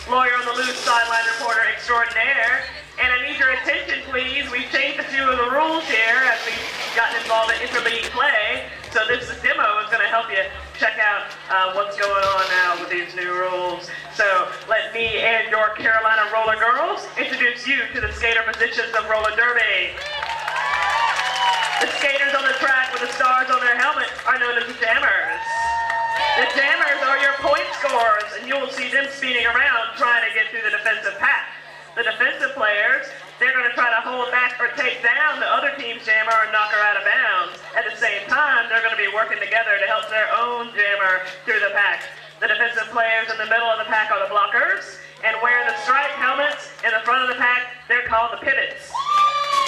lawyer on the loose, sideline reporter extraordinaire. And I need your attention, please. We've changed a few of the rules here as we've gotten involved in interleague play. So this demo is going to help you check out what's going on now with these new rules. So let me and your Carolina Rollergirls introduce you to the skater positions of roller derby. The skaters on the track with the stars on their helmet are known as the jammers. The jammers are your point scorers, and you will see them speeding around trying to get through the defensive pack. The defensive players, they're going to try to hold back or take down the other team's jammer or knock her out of bounds. At the same time, they're going to be working together to help their own jammer through the pack. The defensive players in the middle of the pack are the blockers, and wearing the striped helmets in the front of the pack, they're called the pivots.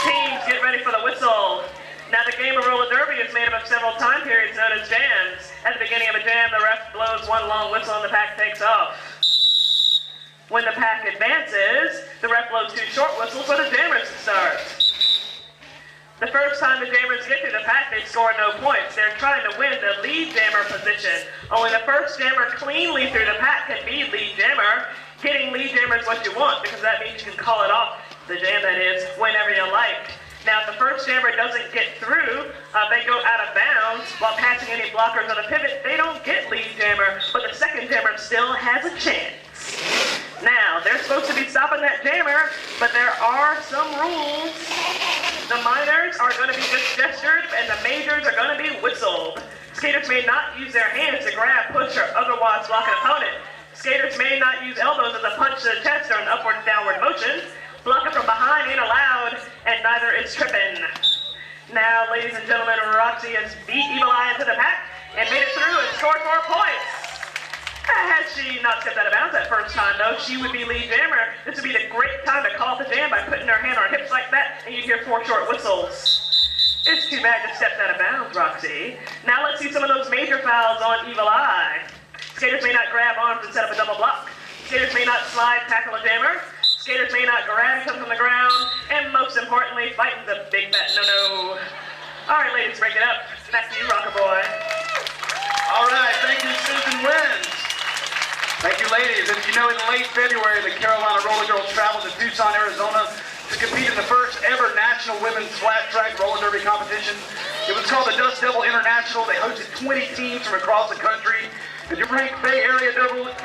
Teams, get ready for the whistle. Now the game of roller derby is made up of several time periods known as jams. At the beginning of a jam, the ref blows one long whistle and the pack takes off. When the pack advances, the ref blows two short whistles for the jammers to start. The first time the jammers get through the pack, they score no points. They're trying to win the lead jammer position. Only the first jammer cleanly through the pack can be lead jammer. Getting lead jammer is what you want because that means you can call it off, the jam that is, whenever you like. Now, if the first jammer doesn't get through, they go out of bounds while passing any blockers on the pivot. They don't get lead jammer, but the second jammer still has a chance. Now, they're supposed to be stopping that jammer, but there are some rules. The minors are going to be just gestured, and the majors are going to be whistled. Skaters may not use their hands to grab, push, or otherwise block an opponent. Skaters may not use elbows as a punch to the chest or an upward and downward motion. Blocking from behind ain't allowed, and neither is tripping. Now, ladies and gentlemen, Roxy has beat Evil Eye into the pack and made it through and scored 4 points. Had she not stepped out of bounds that first time, though, she would be lead jammer. This would be the great time to call off the jam by putting her hand on her hips like that, and you'd hear 4 short whistles. It's too bad you stepped out of bounds, Roxy. Now let's see some of those major fouls on Evil Eye. Skaters may not grab arms and set up a double block. Skaters may not slide, tackle a jammer. Skaters may not grab each other from the ground. And most importantly, fighting's a big fat no-no. All right, ladies, break it up. Back to you, Rocker Boy. All right, thank you, Susan Wins. Thank you, ladies. As you know, in late February, the Carolina Rollergirls traveled to Tucson, Arizona to compete in the first ever national women's flat track roller derby competition. It was called the Dust Devil International. They hosted 20 teams from across the country. And you rank Bay Area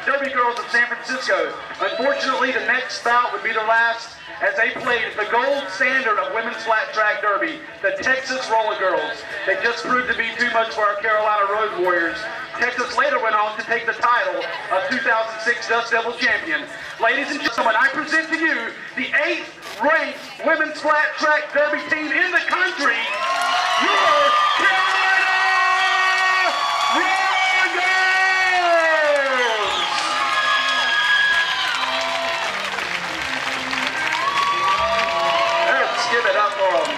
Derby Girls of San Francisco. Unfortunately, the next bout would be the last as they played the gold standard of women's flat track derby, the Texas Roller Girls. They just proved to be too much for our Carolina Road Warriors. Texas later went on to take the title of 2006 Dust Devil champion. Ladies and gentlemen, I present to you the 8th ranked women's flat track derby team in the country, your Carolina Rollergirls! Let's give it up for them.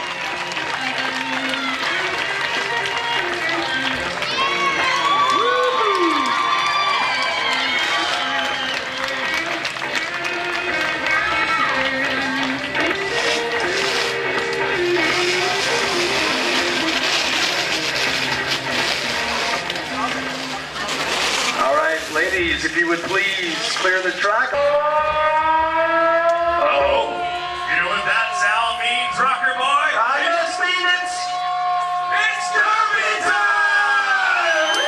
Ladies, if you would please clear the track. Uh-oh. You know what that sound means, Rocker Boy? I just mean it's derby time!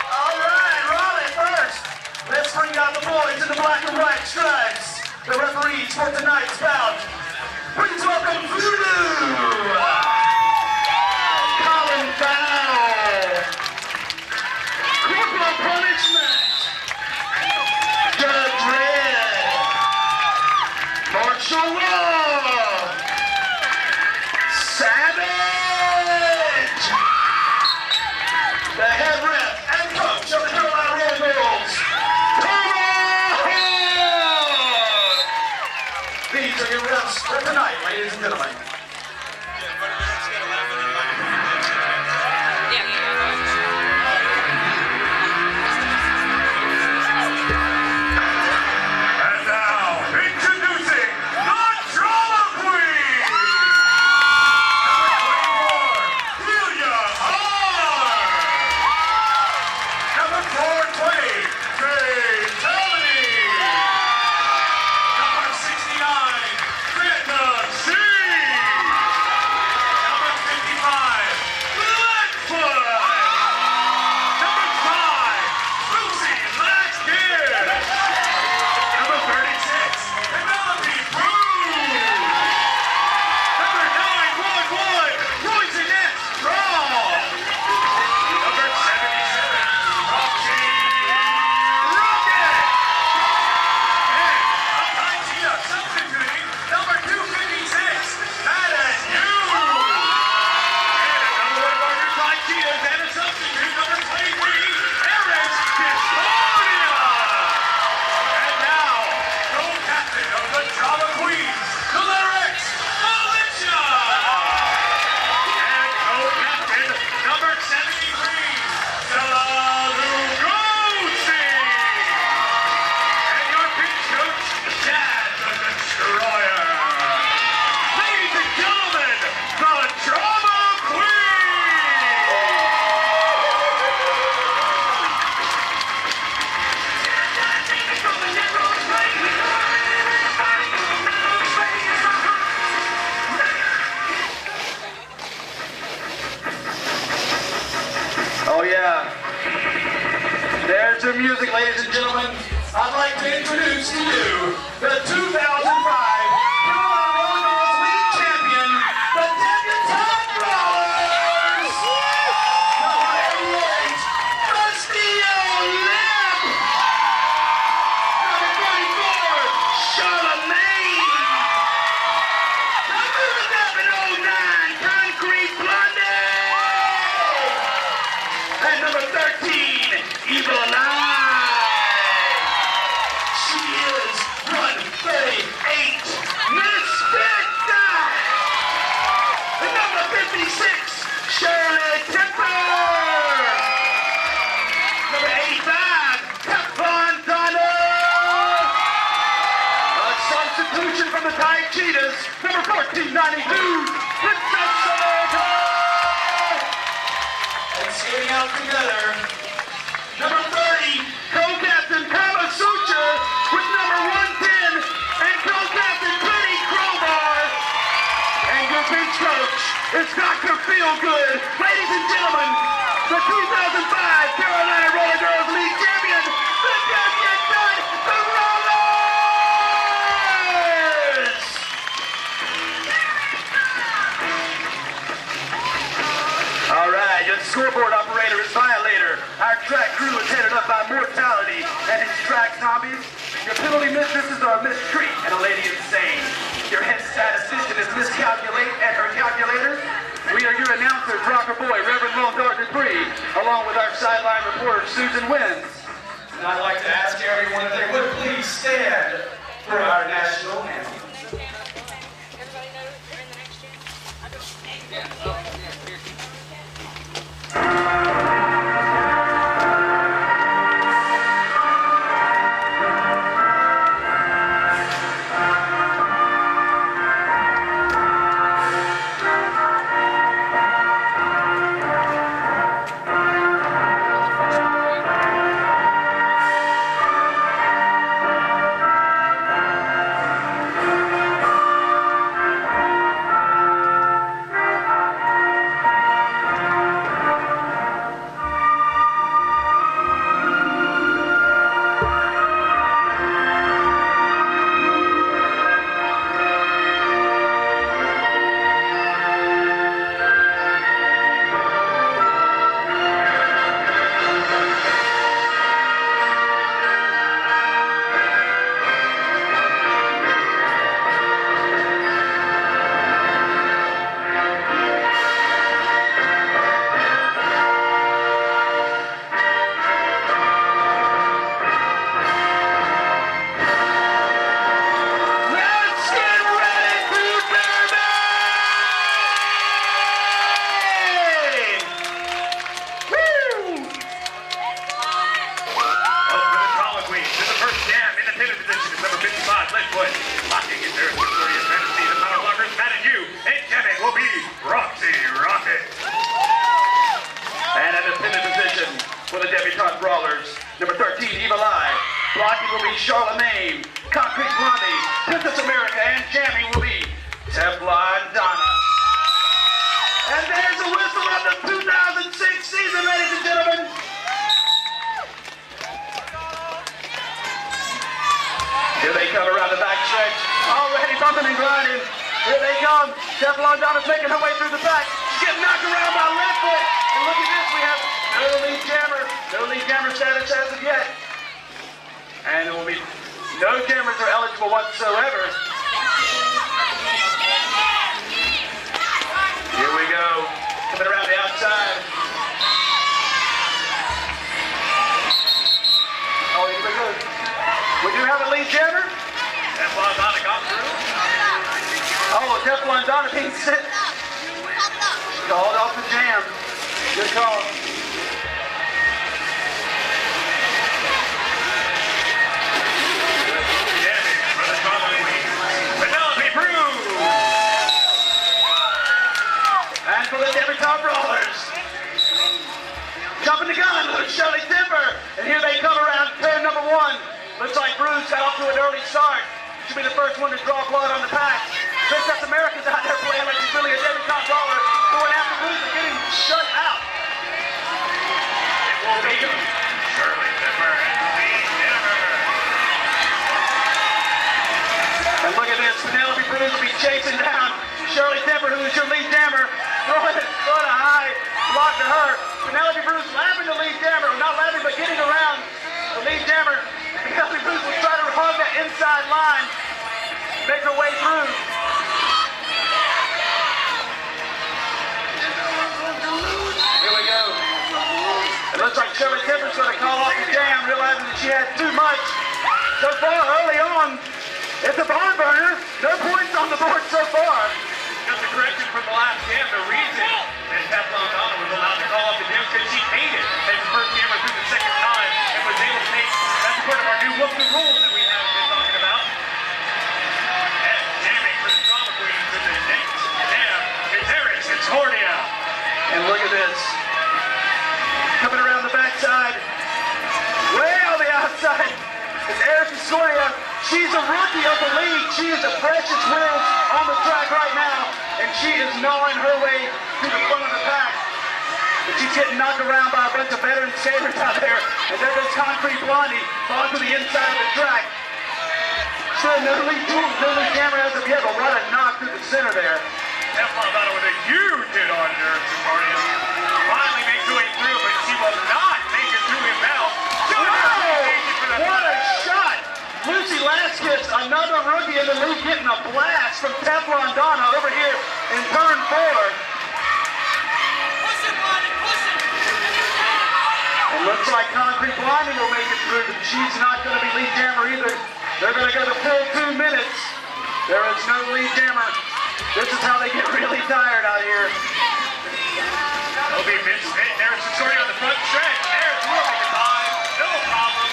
all right, Raleigh first. Let's bring out the boys in the black and white stripes. The referees for tonight's bout. Please welcome Voodoo. Punishment, Judge Red, Martial Law, Savage, the head ref and coach of the Carolina Rollergirls, These are your refs for tonight, ladies and gentlemen. Number 420, Jay Taylor. There's your music, ladies and gentlemen. I'd like to introduce to you the 2005 Carolina Rollergirls League Champion, the Debutante Brawlers! Number 88, Rusty Limp! Number 44, Charlemagne! Number 1109, Concrete Blondie! And number 13, Evil Eye! She is 138, Miss Victor! And number 56, Shirley Temper! Number 85, Teflon Donna! A substitution from the Tide Cheetahs, number 1492, Princess America! And skating out together, number 30, co-captain Kama Sutra with number 110 and co-captain Pretty Crowbar. And your bench coach is Dr. Feelgood. Ladies and gentlemen, the 2005 Carolina Rollergirls League champion, the Debutante, the Rollers! All right, your scoreboard operator is Violator. Our track crew is headed up by Mortality and his track zombies. Your penalty mistresses are Miss Treat and a Lady Insane. Your head statistician is Miss Calculate and her calculator. We are your announcers, Rocker Boy, Reverend Lone Dart Dupree, along with our sideline reporter, Susan Wins. And I'd like to ask everyone if they would please stand for our national anthem. Everybody knows they're in the next year? For the Debutante Brawlers, number 13, Evil Eye. Blocking will be Charlemagne. Concrete Blondie, Princess America, and jamming will be Teflon Donna. And there's the whistle of the 2006 season, ladies and gentlemen. Here they come around the back stretch. Already bumping and grinding. Here they come. Teflon Donna's making her way through the back. She's getting knocked around by left foot. And look at this, we have no lead jammer. No lead jammer status as of yet. And there will be no jammers are eligible whatsoever. Here we go. Coming around the outside. Oh, here we go. We do have a lead jammer. Teflon Donna got through. Oh, Teflon Donna being sent. Called off the jam. Good call. Jamming for the Charlotte Queen, Penelope Brew. And for the Debutante Brawlers. Jumping the gun, Shirley Timber. And here they come around turn number 1. Looks like Bruce got off to an early start. Should be the first one to draw blood on the pack. Princess America's out there playing like she's really a Debutante Brawler. Going after Bruce and getting shut out. It will be Shirley Bruce will be chasing down Shirley Temple, who is your lead jammer. Throwing a high block to her. Penelope Bruce laughing the lead jammer, not laughing but getting around the lead jammer. Penelope Bruce will try to hug that inside line, make her way through. Here we go. It looks like Shirley Temper's going to call off the jam, realizing that she had too much. So far, early on, it's a barn burner. No points on the board so far. Just a correction from the last jam. The reason that Teflon Donna was allowed to call off the jam because she made it as first jammer through the second time and was able to make, that's part of our new Whoop the Rules that we have been talking about. And jamming for the Drama Queens in the next jam is Eric Concordia. And look at this. Coming around the backside. Way on the outside. It's Eric Concordia. She's a rookie of the league. She is a precious wheels on the track right now, and she is gnawing her way to the front of the pack. But she's getting knocked around by a bunch of veteran skaters out there, and there goes Concrete Blondie onto the inside of the track. Still no lead jammer as of yet, but what a knock through the center there. Teflon Donna with a huge hit on Eric Concordia. Finally makes her way through, but she will not make it through inbound. What a shot! Lucy Laskus, another rookie in the league, getting a blast from Teflon Donna over here in turn 4. It looks like Concrete Blondie will make it through, but she's not going to be lead jammer either. They're going to go the full 2 minutes. There is no lead jammer. This is how they get really tired out here. It'll be Misfit. There's Concordia on the front stretch. There's will make it time. No problem.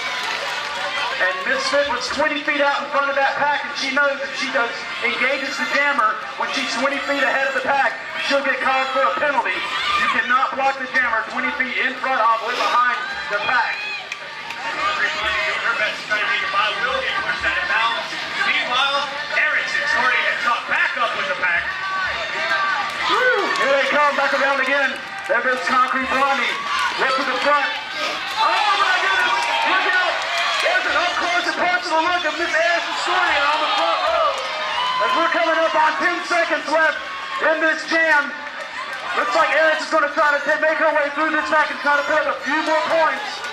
And Misfit was 20 feet out in front of that pack, and she knows that she engages the jammer when she's 20 feet ahead of the pack, she'll get called for a penalty. You cannot block the jammer 20 feet in front of or behind the pack. Everybody doing her best to try to make it by. Will get pushed out of bounds. Meanwhile, Erickson Concordia has caught back up with the pack. Woo! Here they come back around again. There goes Concrete Blondie. Look to the front. Oh my goodness! Look out! There's an up-close and personal look of Miss Erickson Concordia on the front row. As we're coming up on 10 seconds left in this jam. Looks like Erickson's going to try to make her way through this pack and try to put up a few more points.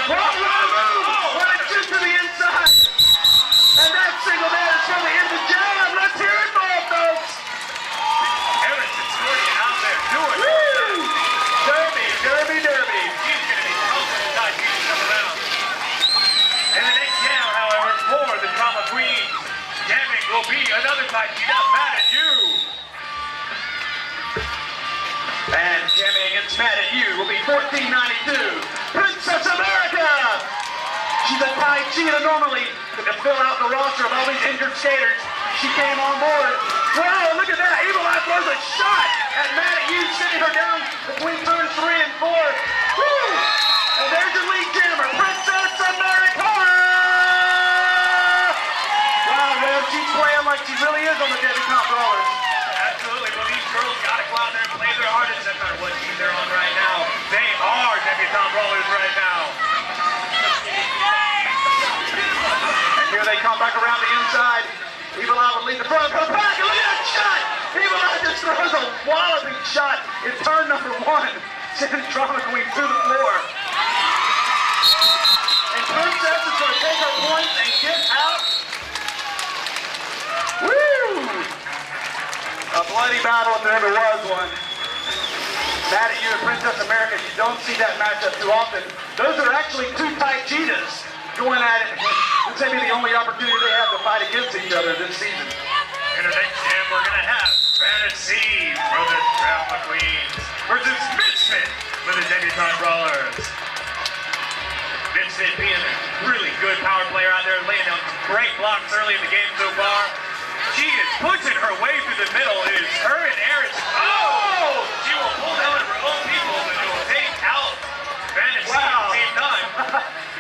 What a shoot to the inside! And that single there is from the end of the jam. Let's hear it for it, folks! Erickson Concordia out there doing it. Woo! Derby, derby, derby. She's going to be close to the side. She can come around. And the next jam, however, for the Drama Queens, jamming will be another time. She's not mad at you. And jamming against Mad at You will be 1492. Princess America! She's a tight cheetah normally, but to fill out the roster of all these injured skaters, she came on board. Wow, look at that! Evil Eye throws a shot at Mad at You, sitting her down between turns 3 and 4. Woo! And there's your lead jammer, Princess America! Wow, man, she's playing like she really is on the debutante rollers. Absolutely. Well, these girls got to go out there and play their hardest no matter what team they're on right now. They are debutante rollers right now. And here they come back around the inside. Evil Eye will lead the front, go back, and look at that shot! Evil Eye just throws a walloping shot in turn number 1, sending Drama Queen to the floor. And Princess is going to take her points and get out. Woo! A bloody battle if there ever was one. Mad at You and Princess America, you don't see that matchup too often. Those are actually two tight cheetahs going at it. This may be the only opportunity they have to fight against each other this season. In the next jam, we're going to have Fantasy for the Drama Queens versus Misfit for the debutante rollers. Misfit being a really good power player out there, laying down some great blocks early in the game so far. She is pushing her way through the middle. It is her and Erickson. Oh! She will pull down her own people and it will take out Fantasy at the same time.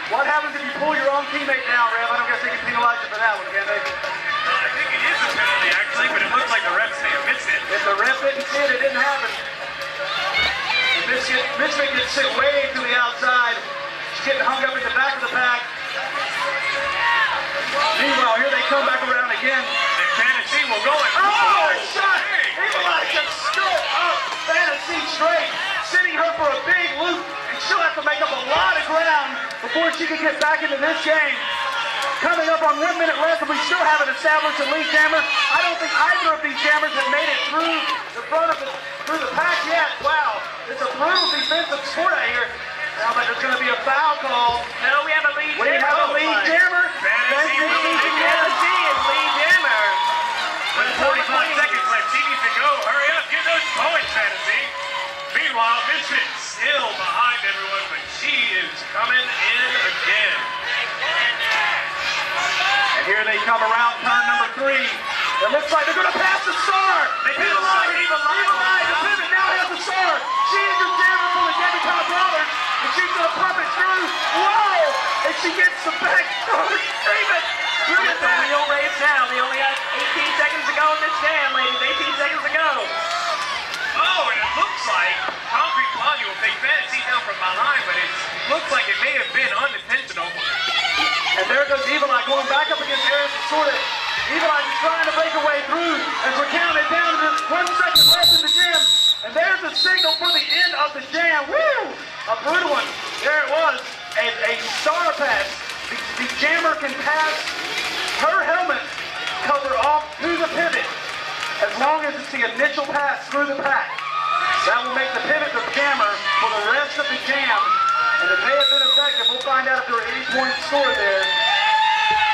What happens if you pull your own teammate down, Rev? I don't guess they can penalize you for that one, can they? I think it is a penalty, actually, but it looks like the refs may have missed it. If the ref didn't see it, it didn't happen. Misfit gets sit way to the outside. She's getting hung up in the back of the pack. Meanwhile, here they come back around again. And big loop, and she'll have to make up a lot of ground before she can get back into this game. Coming up on 1 minute left, and we still haven't established a lead jammer. I don't think either of these jammers have made it through the pack yet. Wow, it's a brutal defensive sport out here. Now, but there's going to be a foul call. No, we have a lead We jammer. have a lead jammer. Fantasy Fantasy lead jammer. Fantasy is lead jammer. With 45 seconds left, she needs to go. Hurry up, get those points, Fantasy. Meanwhile, Misfit still behind everyone, but she is coming in again. And here they come around turn number 3. It looks like they're going to pass the star. They pass the star. Evil Eye. The pivot now has the star. She is your jammer for the debutante brawlers. And she's going to pump it through. Whoa! And she gets the back. Look at It's a that. real race now. They only have 18 seconds to go in this jam, ladies. 18 seconds to go. Oh, and it looks like Concrete Blondie will take Fantasy down from behind, but it looks like it may have been unintentional. And there goes Evil Eye going back up against Eric Sorted. Evil Eye is trying to break her way through as we're counting down to 1 second left in the jam. And there's the signal for the end of the jam. Woo! A brutal one. There it was. A star pass. The jammer can pass her helmet cover off to the pivot as long as it's the initial pass through the pack. That will make the pivot the jammer for the rest of the jam. And it may have been effective. We'll find out if there were any points scored there.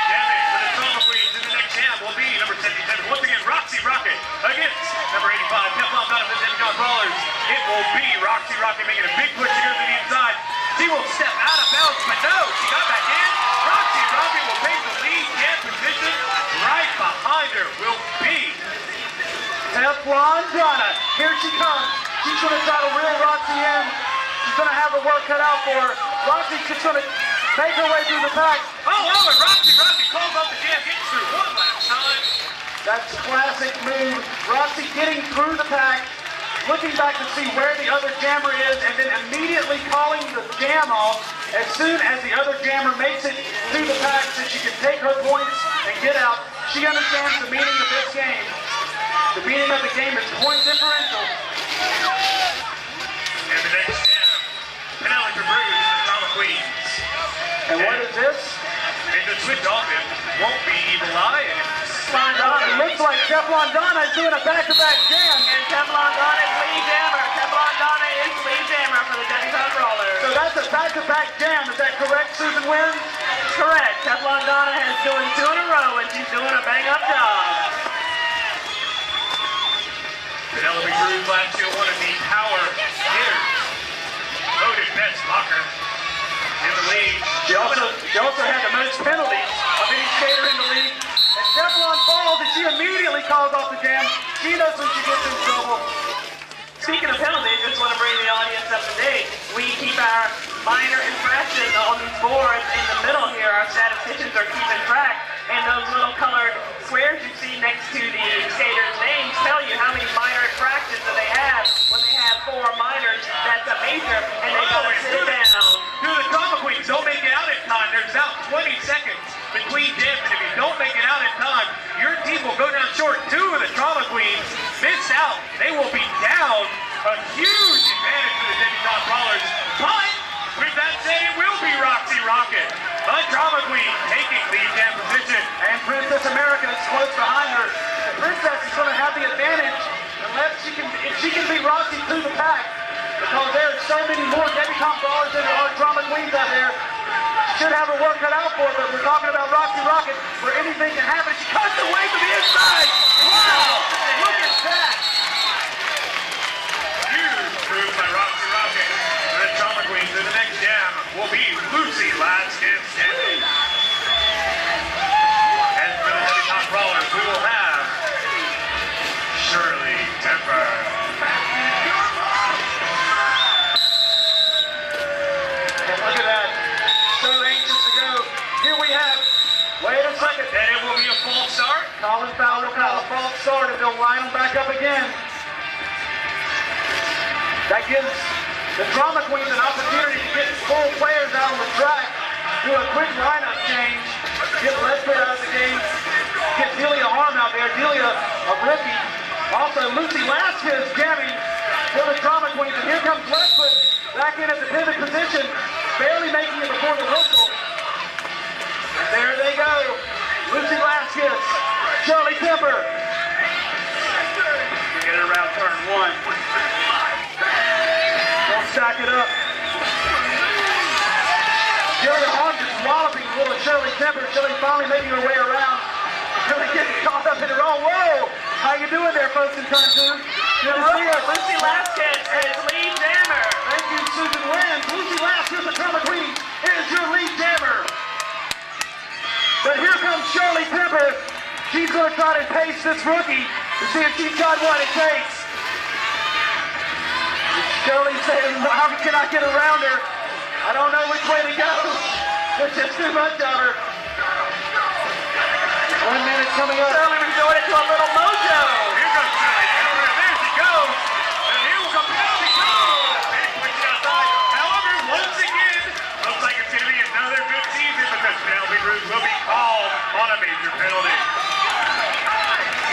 Jamming for the Drama Queens in the next jam will be number 77. Once again, Roxy Rocket against number 85, Teflon Donovan, Demi-Con Brawlers. It will be Roxy Rocket making a big push to go to the inside. She will step out of bounds, but no, she got back in. Roxy Rocket will take the lead jam position. Right behind her will be Teflon Donna. Here she comes. She's going to try to reel Roxy in. She's going to have her work cut out for her. Roxy's just going to make her way through the pack. oh, and Roxy Rocket calls off the jam, gets through one last time. That's classic move. Roxy getting through the pack, looking back to see where the other jammer is, and then immediately calling the jam off as soon as the other jammer makes it through the pack so she can take her points and get out. She understands the meaning of this game. The meaning of the game is point differential. And the next jam, Penelope Bruce, the Drama Queens. And what is this? And the switch off him won't be Evil Eye. It looks like Teflon Donna is doing a back-to-back jam. And Teflon Donna is lead jammer. Teflon Donna is lead jammer for the Demi-Con Brawlers. So that's a back-to-back jam. Is that correct, Susan Wynn? Correct. Teflon Donna has doing 2 in a row, and she's doing a bang-up job. Penelope Cruz last year one of the power hitters. Voted best blocker in the league. She also had the most penalties of any skater in the league. And Teflon falls, and she immediately calls off the jam. She knows when she gets in trouble. Speaking of penalties, just want to bring the audience up to date. We keep our minor infractions on these boards in the middle here. Our statisticians are keeping track. And those little colored squares you see next to the skaters' names tell you how many minor infractions that they have. When they have 4 minors, that's a major, and they gotta sit down. Do the Drama Queens don't make it out in time. There's out 20 seconds between jams, and if you don't make it out in time, your team will go down short. 2 of the Drama Queens miss out. They will be down. A huge advantage for the Demi-Con Brawlers. But with that said, it will be Roxy Rocket, a Drama Queen, taking lead jam position. And Princess America is close behind her. And Princess is going to have the advantage if she can beat Roxy through the pack. Because there are so many more Demi-Con Brawlers than there are Drama Queens out there. She should have her work cut out for her, but we're talking about Roxy Rocket, where anything can happen. She cuts away to the inside. Wow! Look at that! Huge move by Roxy Rocket. The Drama Queens in the next jam will be Lucy last in standing. And for the Demi-Con Brawlers, we will have Shirley Temper. And look at that. So anxious to go. Here we have, wait a second. And it will be a false start. Colin Fowler called a false start, and they'll line them back up again. That gives the Drama Queens an opportunity to get full players out on the track, do a quick lineup change, get Lesbert out of the game, get Delia Harm out there. Delia, a rookie. Also, Lucy Lasquez jamming for the Drama Queens, and here comes Lesbert back in at the pivot position, barely making it before the whistle. And there they go. Lucy Laskis, Shirley Temper. Get it around turn one. Don't stack it up. Shirley Holmes is walloping little Shirley Temper. Shirley finally making her way around. Shirley getting caught up in her own. Whoa! How you doing there, folks in turn two? Good to see you. Lucy Laskis is lead jammer. Thank you, Susan Wynn. Lucy Laskis, the drama queen, is your lead jammer. But here comes Shirley Temper. She's going to try to pace this rookie to see if she's got what it takes. Shirley saying, how can I get around her? I don't know which way to go. There's just too much of her. 1 minute coming up. Shirley resorted to a little mojo. Here comes Shirley Temper, and there she goes. And here will come Penelope Cruz. And puts it outside. However, once again, looks like it's going to be another good season because Penelope Cruz will be called on a major penalty.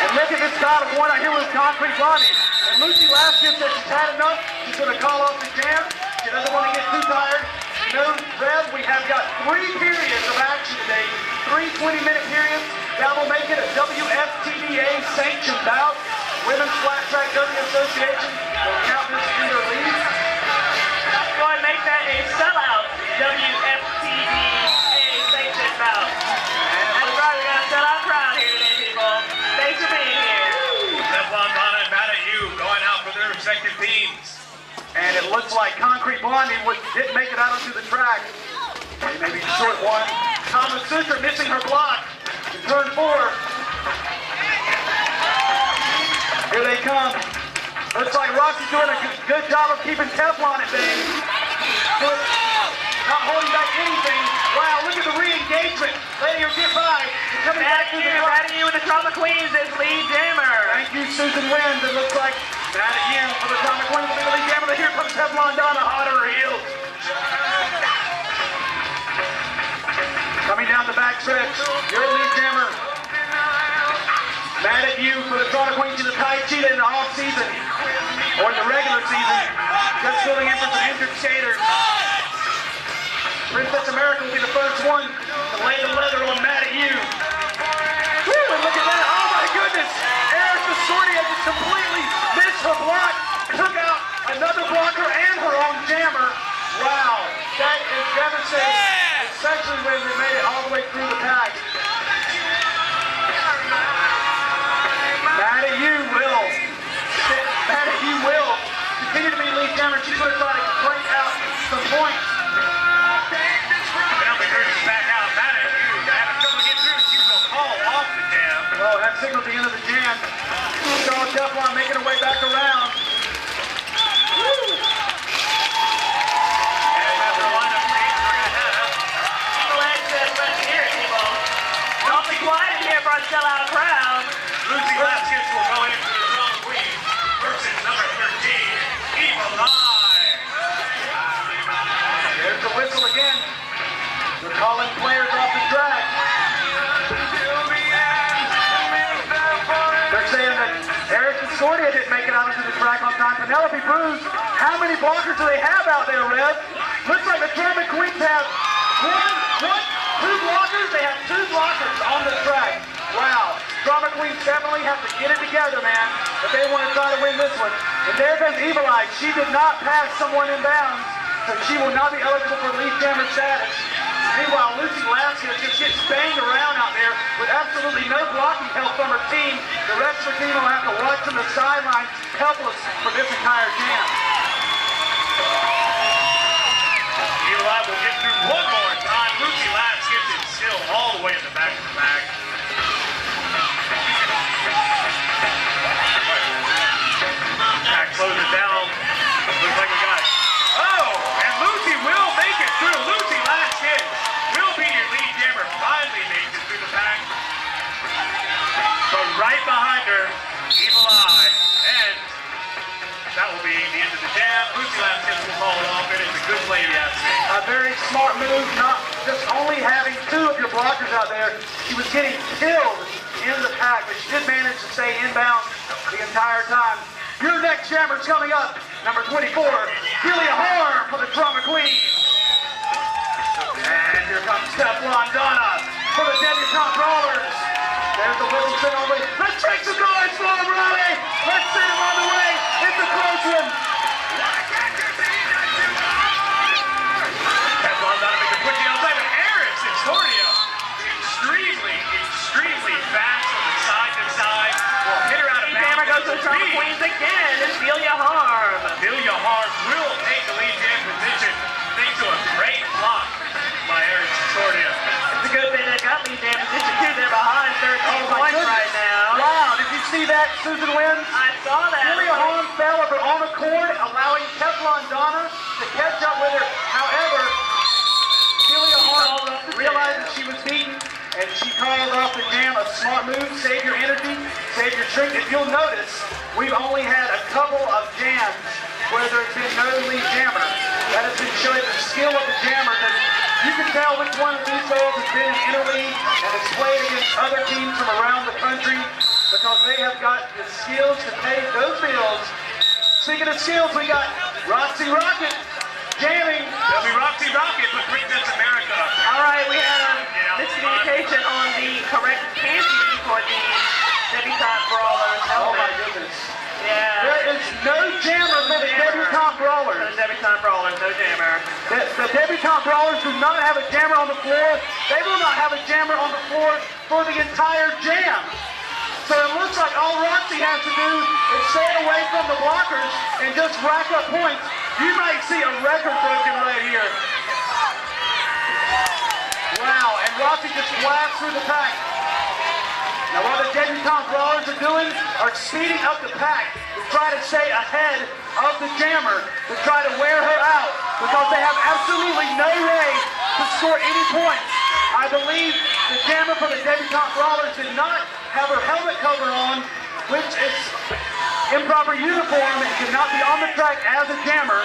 And look at this battle one I hear with Concrete Blondie. And Lucy Laskis said she's had enough. She's going to call off the jam. She doesn't want to get too tired. You know, Rev, we have got 3 periods of action today. 3 20-minute periods. That will make it a WFTDA sanctioned bout. Women's Flat Track Derby Association will count this in their lead. Go ahead and make that a sellout WFTDA sanctioned bout. That's right, we got a sellout crowd here today, people. Thanks for being here. Teflon Donna and Matt at you going out for their respective teams. And it looks like Concrete Blondie didn't make it out onto the track. Maybe short one. Thomas Sister missing her block in turn 4. Here they come. Looks like Roxy's doing a good job of keeping Teflon at bay. Not holding back anything. Wow, look at the re-engagement. Letting her get by. Coming back through the Mad at you and the Trauma Queens is lead jammer. Thank you, Susan Wynn. It looks like Mad at you for the Trauma Queens. The lead jammer. Here comes Teflon Donna on her heels. Coming down the back stretch, your lead jammer. Mad at you for the Trauma Queens in the tight cheetah in the off season, or in the regular season. Just filling in for some injured skaters. Princess America will be the first one to lay the leather on Mad at you. Woo, and look at that, oh my goodness. Erica Sordia just completely missed her block, took out another blocker and her own jammer. Wow, that is devastating, especially when they made it all the way through the pack. Mad at you will continue to be lead jammer. She's going to try to crank out some points. Penelope Cruz is back out. Matt at you. Having trouble getting through. She will call off the jam. Well, that signaled the end of the jam. So Teflon making her way back around. Woo! And that's the lineup change we're going to have. Go ahead and let's hear it, people. Don't be quiet in here for our sellout crowd. Lucy Laskis will go in for the Drama Queen versus number 13, Evil Eye. There's the whistle again. They're calling players off the track. They're saying that Erica Sordia didn't make it out onto the track on time. Penelope Cruz, how many blockers do they have out there, Rev? Looks like the German Queens have two blockers. They have 2 blockers on the track. Wow. Drama Queens definitely have to get it together, man, if they want to try to win this one. And there goes Evil Eye. She did not pass someone in bounds, so she will not be eligible for lead jammer status. Meanwhile, Lucy Laskis just gets banged around out there with absolutely no blocking help from her team. The rest of the team will have to watch from the sidelines, helpless for this entire jam. Evil Eye will get through one more time. Lucy Laskis is still all the way in the back of the pack. Close it down. Looks like we got. Oh, and Lucy will make it through. Lucy Laskis will be your lead jammer. Finally makes it through the pack. But right behind her, Evil Eye. And that will be the end of the jam. Lucy Laskis will call it off. It is a good play, yes. A very smart move, not just only having 2 of your blockers out there. She was getting killed in the pack, but she did manage to stay inbound the entire time. Your next jammer's coming up. Number 24, Delia Harm for the Drama Queen. And here comes Teflon Donna for the Debutante Brawlers. There's the whistle sent on the way. Let's make some noise for him, Riley. Let's send him on the way. It's a close one. Teflon Donna making a push outside, but Eris Exordia extremely fast from the side to side. Will hit her out of bounds. Jammer goes to the Drama Queens again. It's Delia Harm. Delia Harm will take the lead jam position thanks to a great block by Eris Exordia. It's a good thing they got lead jam position too. They're behind 13 points right now. Wow, did you see that, Susan Wins? I saw that. Delia Harm fell over on the court, allowing Teflon Donna to catch up with her. However, Delia Harm realized that she was beaten, and she called off the jam. A smart move. Save your energy, save your strength. If you'll notice, we've only had a couple of jams where there's been no lead jammer. That has been showing the skill of the jammer. That you can tell which one of these girls has been in interleague and has played against other teams from around the country because they have got the skills to pay those bills. Speaking of skills, we got Roxy Rocket jamming. It'll be Roxy Rocket, but Princess America. All right, we had a miscommunication on the correct panty for the Debutante Brawlers. Oh my goodness. Yeah. There is no jammer for the Debutante For Brawlers. the Debutante Brawlers, no jammer. The Debutante Brawlers do not have a jammer on the floor. They will not have a jammer on the floor for the entire jam. So it looks like all Roxy has to do is stay away from the blockers and just rack up points. You might see a record broken right here. Wow, and Roxy just blasts through the pack. Now what the Debutante Brawlers are doing are speeding up the pack to try to stay ahead of the jammer, to try to wear her out, because they have absolutely no way to score any points. I believe the jammer for the Debutante Brawlers did not have her helmet cover on, which is improper uniform and cannot be on the track as a jammer.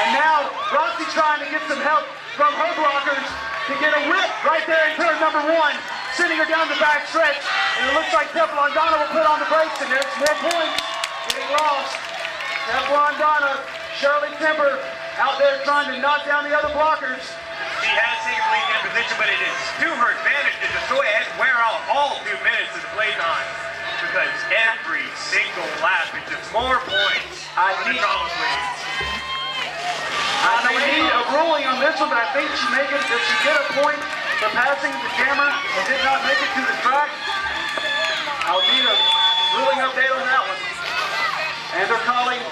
And now Roxy trying to get some help from her blockers to get a whip right there in turn number 1, sending her down the back stretch. And it looks like Teflon Donna will put on the brakes, and there's more points getting lost. Teflon Donna, Shirley Timber out there trying to knock down the other blockers. She has taken the lead in position, but it is to her advantage to just go ahead and wear out all 2 minutes of the playtime. Because every single lap is just more points for the Drama Queens. We need a ruling on this one, but I think she does she get a point for passing the jammer and did not make it to the track? I'll need a ruling update on that one. And they're calling,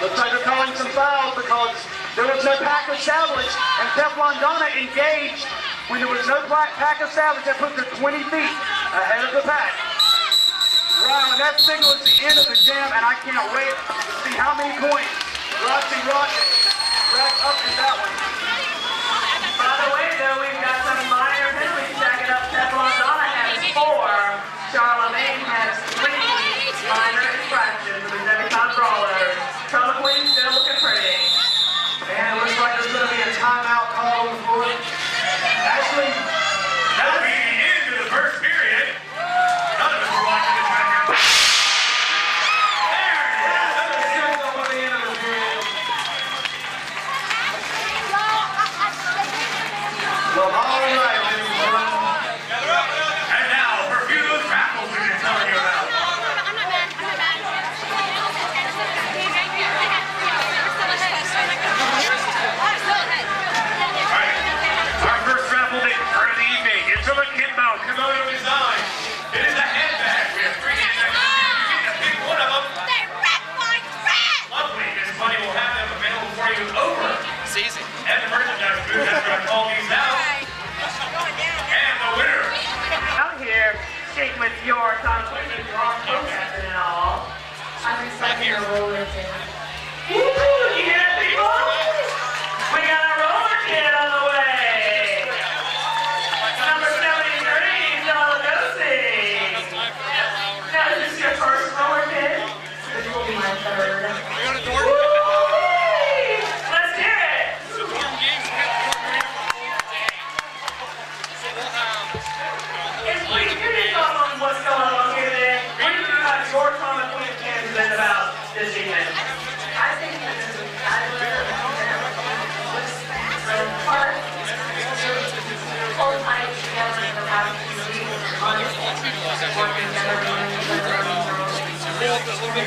looks like they're calling some fouls because there was no pack established, and Teflon Donna engaged when there was no pack established. That puts her 20 feet ahead of the pack. Wow, and that signals the end of the jam, and I can't wait to see how many points Roxy Rocket racks up in that one. By the way, though, we've got some minor penalties stacking up. Teflon Donna has 4. Charlemagne has 3 minor infractions for the Debutante Brawlers. Drama Queen still looking pretty. And it looks like there's going to be a timeout call on the floor. Actually, That would be the end of the first period. None of us were watching this right here. There it is. that's up at the end of the period. Well, all right, ladies and gentlemen. And now, for a few of those raffles we've been telling you about. I'm not mad. Our first raffle date for the evening is from a Kimono Design. It is a handbag. We have 3 handbags. You get to pick one of them. Lovely. Miss Bunny will have them available for you over It's easy. at the merchandise booth. That's going to call these out.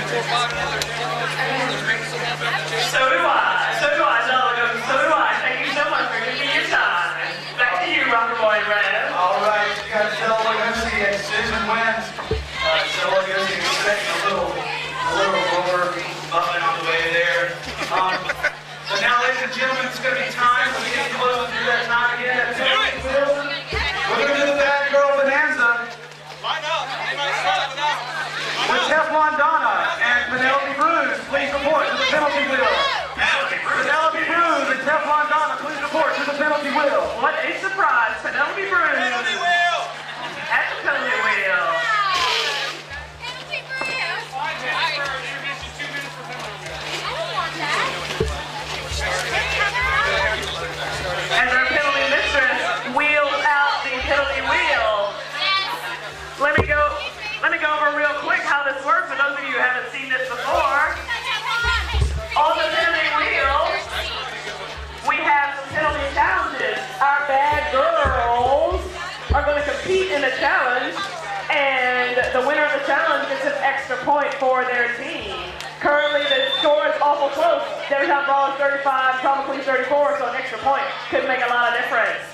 So do I. So do I, Delegates. So do I. Thank you so much for giving me your time. Back to you, Rocker Boy and Rev. All right, you got Zella Lucy and Susan Wins. Zella Lucy expecting a little roller buffing on the way there. So now, ladies and gentlemen, it's going to be time. We're getting close to that time again. We're going to do the Bad Girl Bonanza. With Teflon Donna and Penelope Cruz, please report to the penalty wheel. Penelope Cruz and Teflon Donna, please report to the penalty wheel. What a surprise. Penelope Cruz at the penalty wheel. As our penalty mistress wheels out the penalty wheel. Let me go over real quick how this works for those of you who haven't seen this before. On the penalty wheel, we have some penalty challenges. Our bad girls are going to compete in the challenge, and the winner of the challenge gets an extra point for their team. Currently, the score is awful close. Debutante Brawlers 35, Trauma Queens 34, so an extra point could make a lot of difference.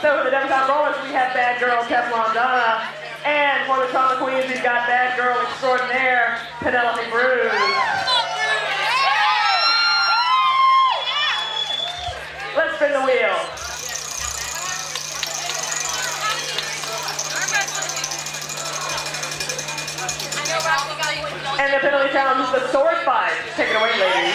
So for the Debutante Brawlers, we have Bad Girl Teflon Donna, and for the Trauma Queens, we've got Bad Girl Extraordinaire Penelope Cruz. Let's spin the wheel. And the penalty challenge is the sword fight. Take it away, ladies.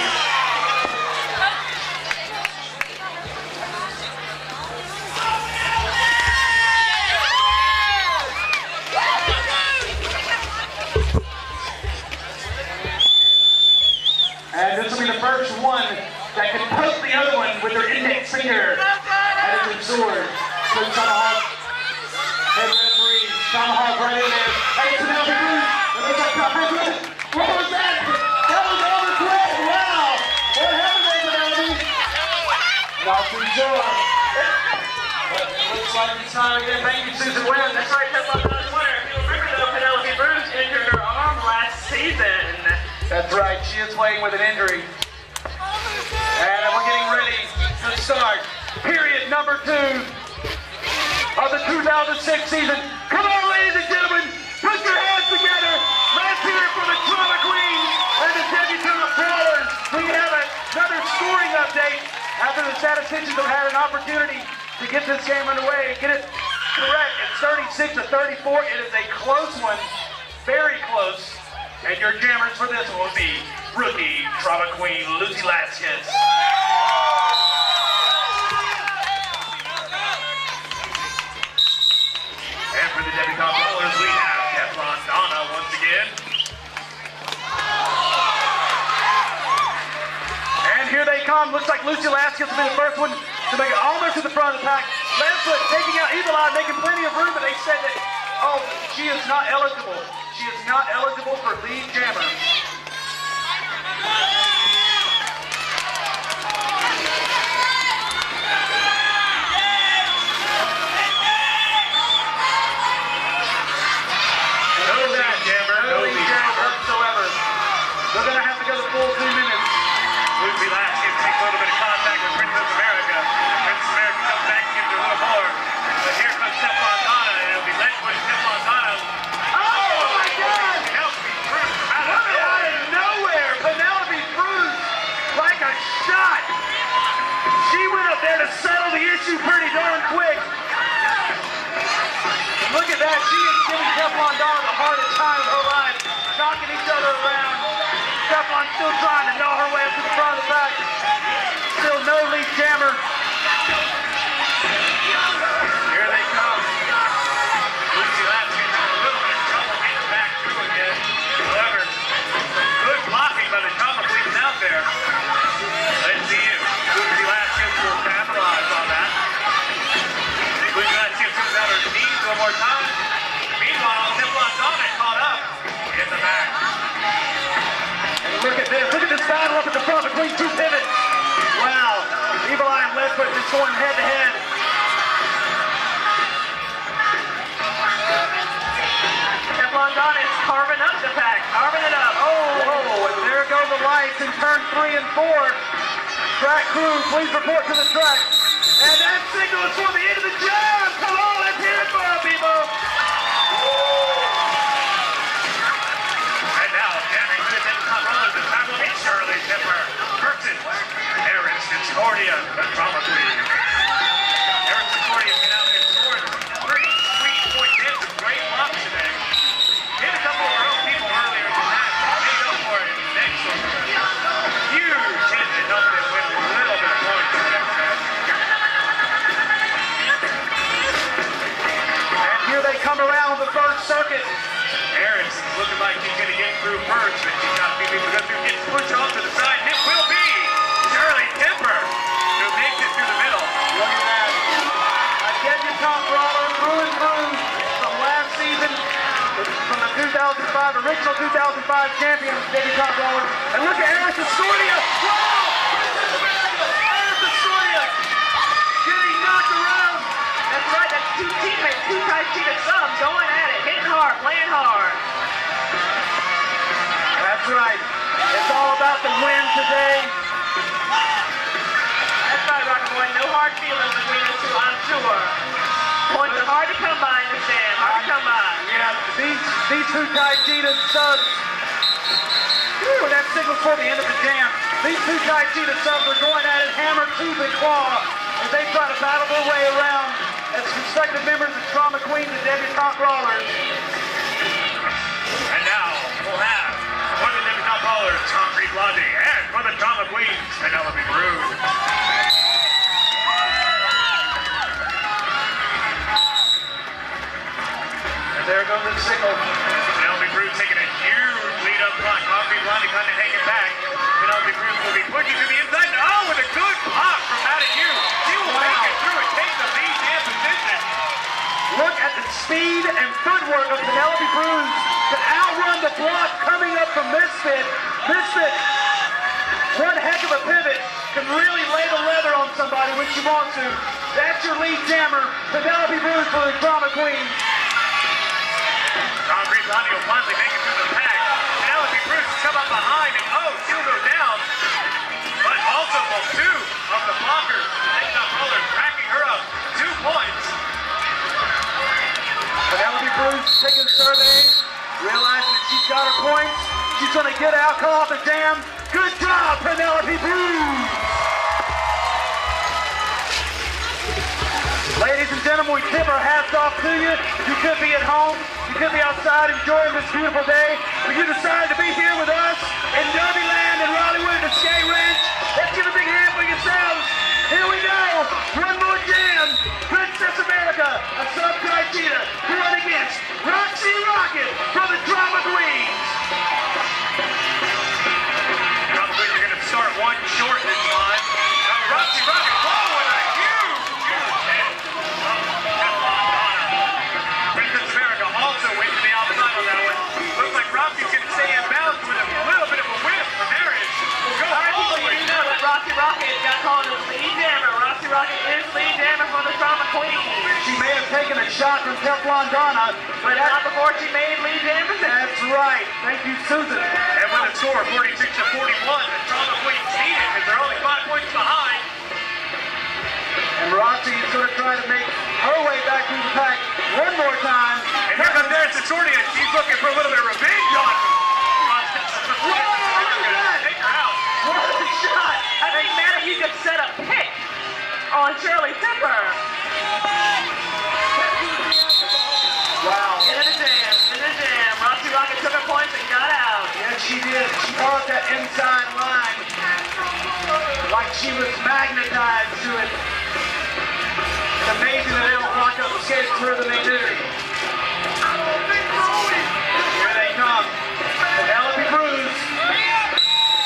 And this will be the first one that can poke the other one with their index finger at his sword. So tomahawk, head referee, tomahawk right in there. Hey, Penelope Cruz, what was that? That was over quick, wow! What happened there, Penelope? Not too sure. But it looks like it's time again. Thank you, Susan Wynn. That's right, Teflon Donna's winner. If you remember though, Penelope Cruz injured her arm last season. That's right, she is playing with an injury. And we're getting ready to start period number 2 of the 2006 season. Come on, ladies and gentlemen, put your hands together. Let's hear it for the Trauma Queens and the Debutante Brawlers. We have another scoring update after the statisticians have had an opportunity to get this game underway. Get it correct. It's 36 to 34. It is a close one, very close. And your jammers for this one will be rookie Trauma Queen Lucy Laskus. And for the Debutante Brawlers, we have Teflon Donna once again. And here they come. Looks like Lucy Laskus will be the first one to make it almost to the front of the pack. Leslie taking out Evil Eye, making plenty of room, but they said that, oh, she is not eligible. She is not eligible for lead jammer. No lead jammer whatsoever. They're going to have to go the full 2 minutes. Lucy Laskus takes a little bit of contact with Princess America. Princess America comes back and gives her a little more. But here comes Teflon Donna, and it'll be led by Teflon Donna. Settle the issue pretty darn quick. Look at that. She is giving Teflon Donna the hardest time of her life, knocking each other around. Teflon still trying to gnaw her way up to the front of the pack. Still no lead jammer. Here they come. Lucy Laskus in a little bit of trouble getting back through again. However, good blocking by the Trauma Queens out there. Let's see you. Lucy Laskus will capitalize on that. Lucy Laskus comes out her knees one more time. Meanwhile, Teflon Donna caught up in the back. And look at this. Look at this battle up at the front between two pivots. Wow. Evil Eye and Ledfoot is going head to head. Teflon Donna is carving up the pack, carving it up. Oh, and there go the lights in turn 3 and 4. Track crew, please report to the track. And that signal is for the end of the jam. Come on, let's hear it for our people. And now, jamming to the top rollers, the time will be Shirley Tipper, Burton, Eric Discordia, the drama queen. Eric Discordia came out and scored pretty sweet point. They had some great blocks today. Hit a couple of our own people earlier in the match. They go for it next one. Huge hit that helped them win a little bit of points in the next match. And here they come around the first circuit. Eric's looking like he's going to get through first, but he's got a few people to go through. Gets pushed off to the side, and it will be Shirley Tipper who makes it through the middle. Look at that. A debutante brawler through and through from last season, from the 2005, original 2005 champion, debutante brawler. And look at Eric Discordia. Wow! Eric Discordia getting knocked around. That's right, that's two teammates, two tight cheated subs going at it, hitting hard, playing hard. That's right. It's all about the win today. That's right, Rocket Boy, no hard feelings between the two, I'm sure. Points are hard to come by in this jam, hard to come by. Yeah, these two tight cheated subs. Whew, that signals for the end of the jam. These two tight cheated subs are going at it hammer, tooth, and claw as they try to battle their way around as respective members of Drama Queens and debutante brawlers. And now we'll have for the debutante brawlers, Concrete Blondie, and for the drama queens, Penelope Brood. And there goes the signal. Penelope Brood taking a huge lead up front. Concrete Blondie kind of hanging back. Penelope Brood will be pushing to the inside. Oh, with a good pop from Madden U. She will make it through and take the lead jam position. Look at the speed and footwork of Penelope Brood to outrun the block coming up from Misfit. Misfit, one heck of a pivot, can really lay the leather on somebody when she wants to. That's your lead jammer, Penelope Brood for the Drama Queen. Concrete Blondie will finally make it through the pack. Penelope Brood has come up behind and she'll go down. But also both two of the blockers, debutante brawlers, racking her up 2 points. Penelope Brood taking survey, realizing that she's got her points. She's going to get out, call off the jam. Good job, Penelope Brood! Ladies and gentlemen, we tip our hats off to you. You could be at home, you could be outside enjoying this beautiful day, but you decided to be here with us in Derbyland and Rollywood at the Skate Ranch. Let's give a big hand for yourselves. Here we go. One more jam. Princess America, a sub-tight cheetah, going against Roxy Rocket for the Drama Queens. Drama Queens are going to start one short this time. Roxy Rocket, with a huge hit. Princess America also went to the outside on that one. Looks like Roxy's going to stay in bounds with a little bit of a whiff for marriage. We'll go All right, all the people, way you know that Roxy Rocket got called as lead jammer. Roxy Rocket is lead jammer for the Drama Queen. She may have taken a shot from Teflon Donna, But not before she made lead jammer. that's right. Thank you, Susan. And with a score of 46 to 41, the Drama Queens need it because they're only 5 points behind. And Roxy is going to try to make her way back through the pack one more time. And here comes Darren Sisordia. She's looking for a little bit of revenge on Whoa, look at that. Take her out. What a shot! I think, Matt, you just set a pick on Shirley Tipper. Wow. Into the jam. Roxy Rocket took her points and got out. Yes, she did. She caught that inside line like she was magnetized to it. It's amazing that they don't rock up the skates further than they do. Here they come. Penelope Brood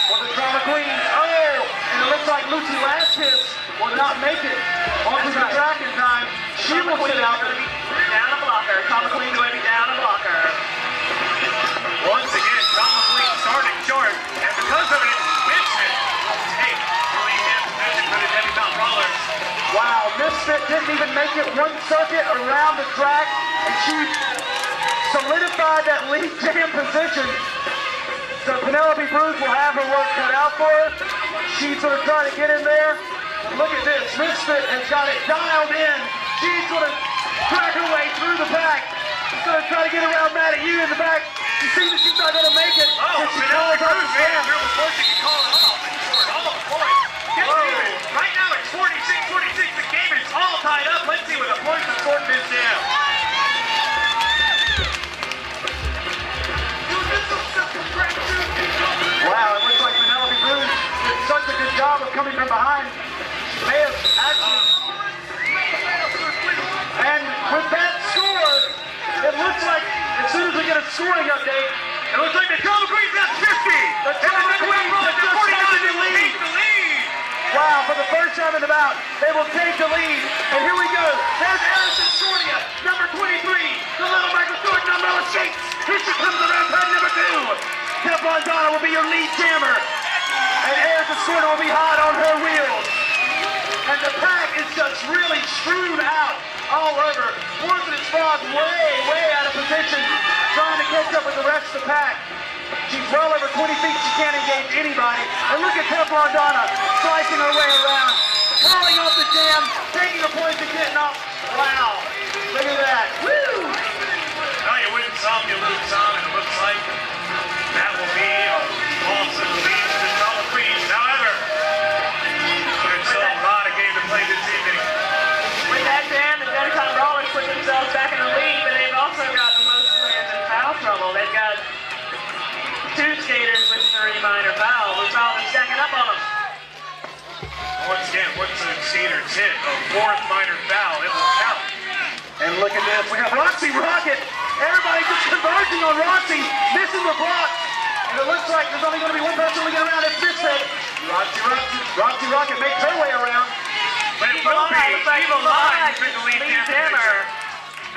for the Drama Queens. Oh, and it looks like Lucy Laskus will not make it onto the track in time. She will sit out. Down a blocker. Drama Queen going to be down a blocker. Once again, Drama Queen starting short. And because of it, Misfit will take the lead jam position for the debutante brawlers. Wow, Misfit didn't even make it one circuit around the track, and she solidified that lead jam position. So Penelope Cruz will have her work cut out for her. She's going to try to get in there. But look at this. Misfit has got it dialed in. She's going to crack her way through the pack. She's going to try to get around Matt at you in the back. You see that she's not going to make it. Oh, Penelope Cruz made it through before she can call it off. And scored all the points. Get even. Right now it's 46-46. The game is all tied up. Let's see what the points have scored this jam. Wow, it looks like Penelope Cruz did such a good job of coming from behind. She may have actually... And with that score, it looks like as soon as we get a scoring update, It looks like the Drama Queen's got 50. the Drama Queens have just taken the lead. Take the lead. Wow, for the first time in the bout, they will take the lead. And here we go. There's Harrison Sordia, number 23. The little Michael Jordan umbrella shakes. Here she comes around turn number 2. Teflon Donna will be your lead jammer. And Harrison Sordia will be hot on her wheels. And the pack is just really strewn out all over. Poison is Frog way out of position, trying to catch up with the rest of the pack. She's well over 20 feet. She can't engage anybody. And look at Teflon Donna slicing her way around, calling off the jam, taking the points and getting off. Wow. Look at that. Woo! Now you win some, you lose some, and it looks like that will be a awesome lead to the Drama Queens. However, there's still a lot of game to play this evening. With that jam, the Debutante Brawlers put themselves back in the lead, but they've also got the most players in foul trouble. They've got 2 skaters with 3 minor fouls. The foul is stacking up on them. Once again, once the skaters hit a 4th minor foul, it will count. And look at this. We have Roxy Rocket. Everybody just converging on Roxy, missing the block. And it looks like there's only going to be one person looking around. It's Misfit. Roxy Rocket makes her way around. But it will be Evil Eye who's the lead jammer.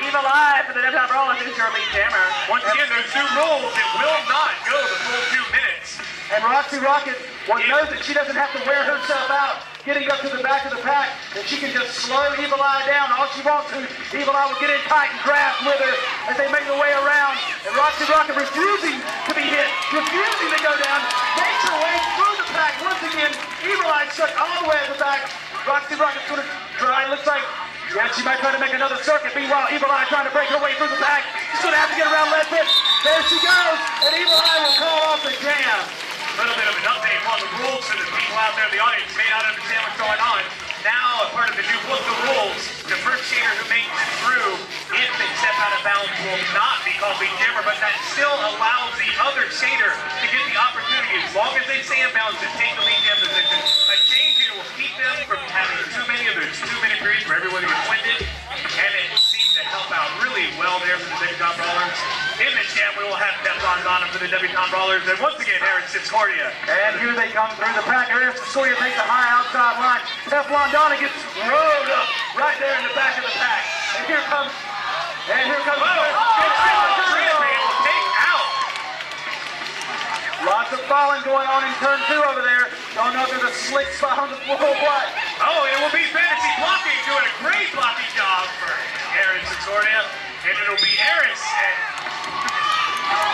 Evil Eye for the Debutante Brawlers is your lead jammer. Once again, there's new rules. It will not go the full 2 minutes. And Roxy Rocket knows that she doesn't have to wear herself out getting up to the back of the pack, and she can just slow Evil Eye down all she wants to. Evil Eye will get in tight and grab with her as they make their way around. And Roxy Rocket refusing to be hit, refusing to go down, makes her way through the pack once again. Evil Eye stuck all the way at the back. Roxy Rocket's going to try, looks like, yeah, she might try to make another circuit. Meanwhile, Evil Eye trying to break her way through the pack. She's going to have to get around Leadfoot. There she goes, and Evil Eye will call off the jam. A little bit of an update on the rules for the people out there in the audience may not understand what's going on. Now, a part of the new book of rules, the first skater who makes it through, if they step out of bounds, will not be called lead jammer, but that still allows the other skater to get the opportunity, as long as they stay in bounds, to take the lead jam position. A change here will keep them from having too many of those 2-minute periods where everyone gets winded, and it seemed to help out really well there for the Debutante Brawlers. In this jam, we will have Teflon Donna for the Debutante Brawlers, and once again, Harrison Sordia. And here they come through the pack. Harrison Sordia takes a high outside line. Teflon Donna gets rode up right there in the back of the pack. And here comes. Lots of falling going on in turn 2 over there. Don't know if there's a slick spot on the floor or what. Oh, it will be fantasy blocking, doing a great blocking job for Harrison Sordia. And it'll be Harris.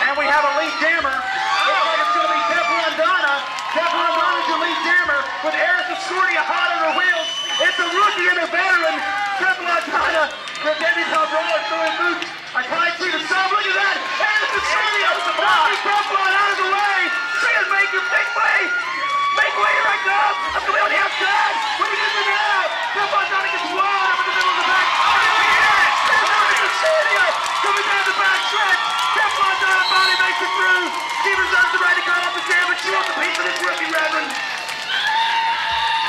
And we have a lead jammer. Looks like it's going to be Teflon Donna. Teflon Donna's your lead jammer with Harrison Sordia hot on her wheels. It's a rookie and a veteran. Teflon Donna, the Debutante Brawlers throwing boots. A tight tree to sub. Look at that. Harrison Sordia knocking Teflon out of the way. See us make your big way. Make way right now. I'm going to be on the outside. What are you going to do now? Teflon Donna gets wide up in the middle of the back. Sordia coming down the back stretch. Teflon Donna finally makes it through. She reserves the right to call off the jam, but she wants a piece of this rookie, Reverend.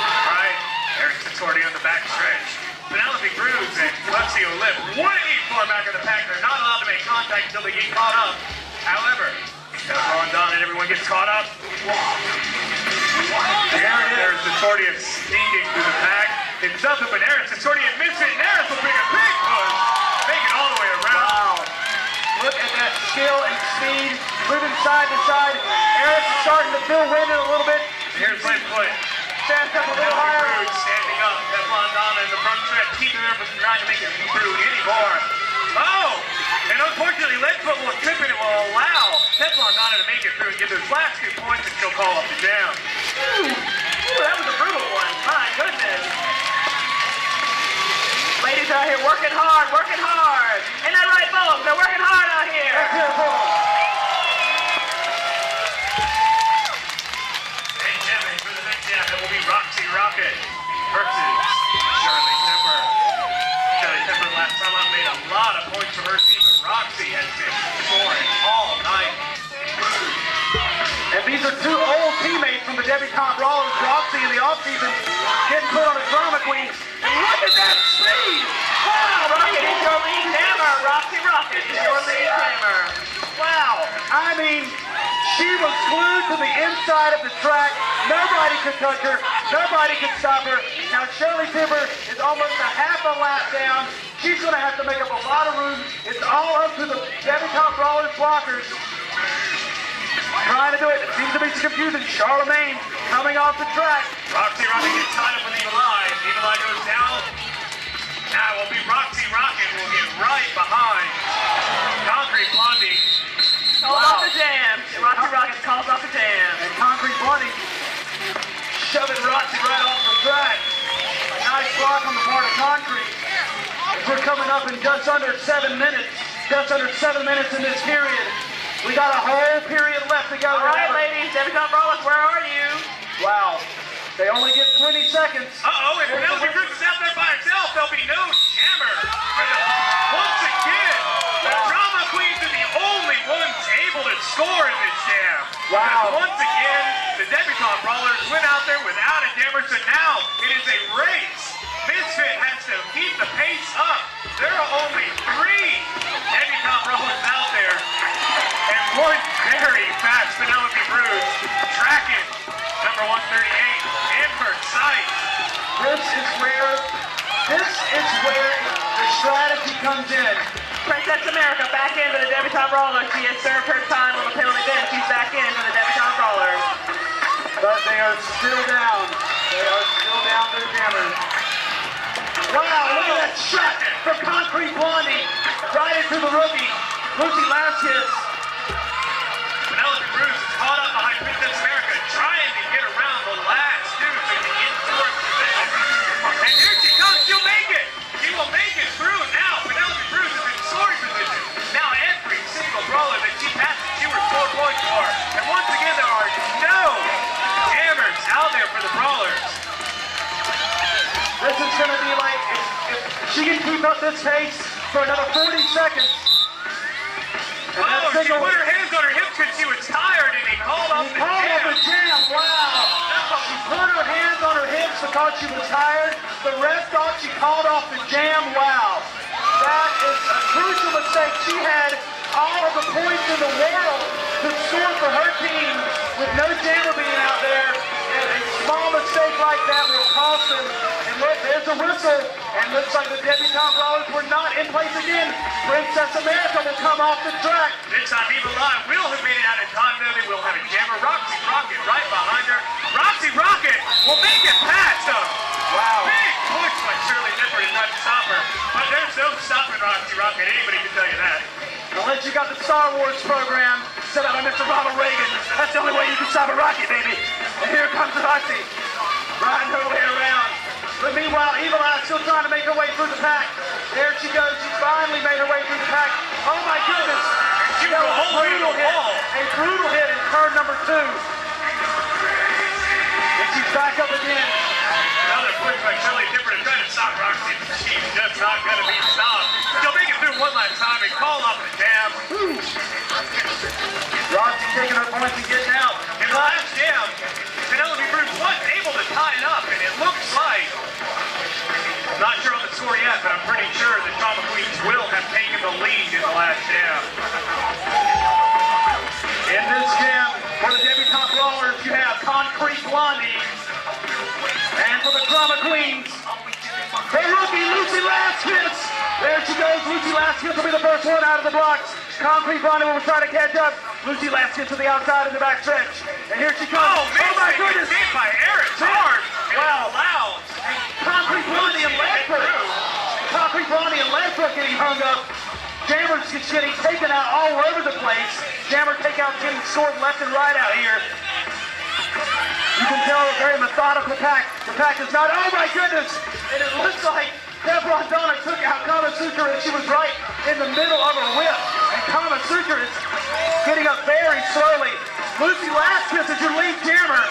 All right, Harrison Sordia on the back stretch. Penelope Cruz and Lexi Olip way far back in the pack. They're not allowed to make contact until they get caught up. However, Teflon Donna and everyone gets caught up. There's the Sordia sneaking through the pack. It's nothing but Harrison Sordia and Misfit, and Harris will bring a big push. Make it all the way around. Wow. Look at that skill and speed, moving side to side. Harris is starting to feel winded a little bit. Here's Leadfoot. Stands up a little higher. Cruz standing up. Teflon Donna in the front stretch, keeping her from trying to make it through anymore. Oh! And Unfortunately, Leadfoot will trip it and will allow Teflon Donna to make it through and get those last 2 points, and she'll call off the jam. Ooh, that was a brutal one. My goodness. Ladies out here working hard, working hard. Ain't that right, folks? They're working hard out here. Let's hear it for them. And jamming for the next jam, it will be Roxy Rocket versus Charlie Timber. Charlie Timber last time out made a lot of points for her team, but Roxy has been scoring all night. And these are two old teammates from the debutante Rollers. Roxy in the offseason getting put on a drama queen. And look at that speed! Wow, Rocket is your lead hammer. Roxy Rocket is your lead hammer. Wow! I mean, she was glued to the inside of the track. Nobody could touch her. Nobody could stop her. Now Shirley Timber is almost a half a lap down. She's going to have to make up a lot of room. It's all up to the debutante Rollers blockers. Trying to do it. It seems to be confusing. Charlemagne coming off the track. Roxy Rocket gets tied up with Evil Eye. Evil Eye goes down. Now it will be Roxy Rocket will get right behind Concrete Blondie. Calls off the jam. Roxy Rocket calls off the jam. And Concrete Blondie shoving Roxy right off the track. A nice block on the part of Concrete. We're coming up in just under 7 minutes. Just under 7 minutes in this period. We got a whole period left to go. All right, ladies. Debutante Rollers, where are you? Wow. They only get 20 seconds. Uh-oh, if Penelope Cruz is out there by herself, there'll be no jammer. Once again, the drama queens are the only ones able to score in this jam. Wow. And once again, the debutante brawlers went out there without a jammer, so now it is a race. Misfit has to keep the pace up. There are only 3 debutante brawlers out there. And one very fast Penelope Cruz tracking number 138 in her sight. This is where the strategy comes in. Princess America back into the debutante Rollers. She has served her time on the penalty bench. She's back in for the debutante Rollers. But they are still down. They are still down to the jammers. Wow, look at that shot from Concrete Blondie. Right into the rookie, Lucy Laskus. Penelope Cruz is caught up behind Princess America, trying to get around the last 2 to get towards position. And here she comes, she'll make it! She will make it through now. Penelope Cruz is in scoring position. Now every single brawler that she passes, she will score points for. And once again, there are no jammers out there for the brawlers. This is going to be like, if she can keep up this pace for another 40 seconds. And Oh, she put her hands on her hips because she was tired, and he called off the jam. Wow. She put her hands on her hips because she was tired. The ref thought she called off the jam. Wow. That is a crucial mistake. She had all of the points in the world to score for her team with no jammer being out there. And a small mistake like that will cost them. And look, there's a whistle. And looks like the debutante brawlers were not in place again. Princess America will come off the track. This time, Evil Eye will have made it out in time, though. They will have a jammer. Roxy Rocket right behind her. Roxy Rocket will make it past them. Wow. Big push by Shirley Nipper to try to stop her. But there's no stopping Roxy Rocket. Anybody can tell you that. Unless you got the Star Wars program set up by Mr. Ronald Reagan. That's the only way you can stop a rocket, baby. And here comes Roxy, riding her way around. But meanwhile, Evil Eye still trying to make her way through the pack. There she goes. She's finally made her way through the pack. Oh my goodness. She went all the way to the wall. A brutal hit in turn number 2. And she's back up again. Another push by Shirley Nipper to try to stop Roxy. She's just not going to be stopped. She'll make it through one last time and call off the jam. Roxy taking her points and getting out. In the last jam, Penelope Cruz was able to tie it up, and it looks like, I'm not sure on the score yet, but I'm pretty sure the Drama Queens will have taken the lead in the last jam. In this jam, for the debutante brawlers, you have Concrete Blondie. And for the Drama Queens, her rookie, Lucy Laskus. There she goes. Lucy Laskus will be the first one out of the blocks. Concrete Blondie will try to catch up. Lucy Laskus to the outside in the back stretch. And here she comes. Oh, man, my goodness. hit by Eric hard. Wow. Loud. Concrete Blondie and Ledford. Concrete Blondie and Ledford getting hung up. Jammer's just getting taken out all over the place. Jammer takeouts getting scored left and right out here. You can tell a very methodical pack. The pack is not, oh my goodness! And it looks like Teflon Donna took out Kama Sutra and she was right in the middle of her whip. And Kama Sutra is getting up very slowly. Lucy Laskus is your lead jammer.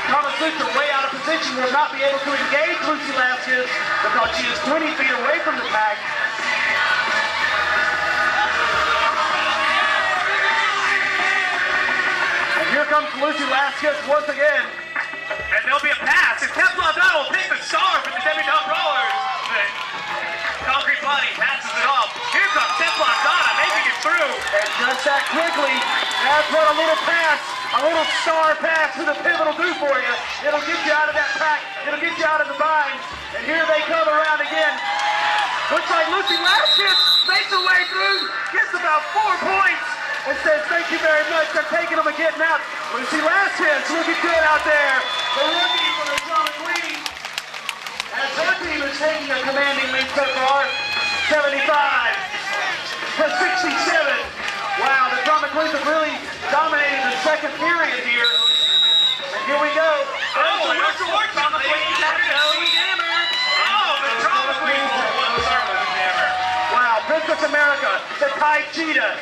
Kama Sutra way out of position, will not be able to engage Lucy Laskus because she is 20 feet away from the pack. And here comes Lucy Laskus once again. And there'll be a pass, and Teflon Donna will take the star for the debutante rollers. But Concrete Body passes it off. Here comes Teflon Donna making it through. And just that quickly, that's what a little pass, a little star pass to the pivot will do for you. It'll get you out of that pack. It'll get you out of the bind. And here they come around again. Looks like Lucy Laskus makes her way through, gets about 4 points, and says, thank you very much. I'm taking them and getting out. Lucy Laskus looking good out there. The rookie for the Drama Queen. As her team is taking a commanding lead so far, 75 to 67. Wow, the Drama Queens have really dominated the second period here. And here we go. Oh, where's the work? Drama Queens have to go. Jammer. Oh, the Drama Queens will start with the jammer. Wow, Princess America, the Thai Cheetah,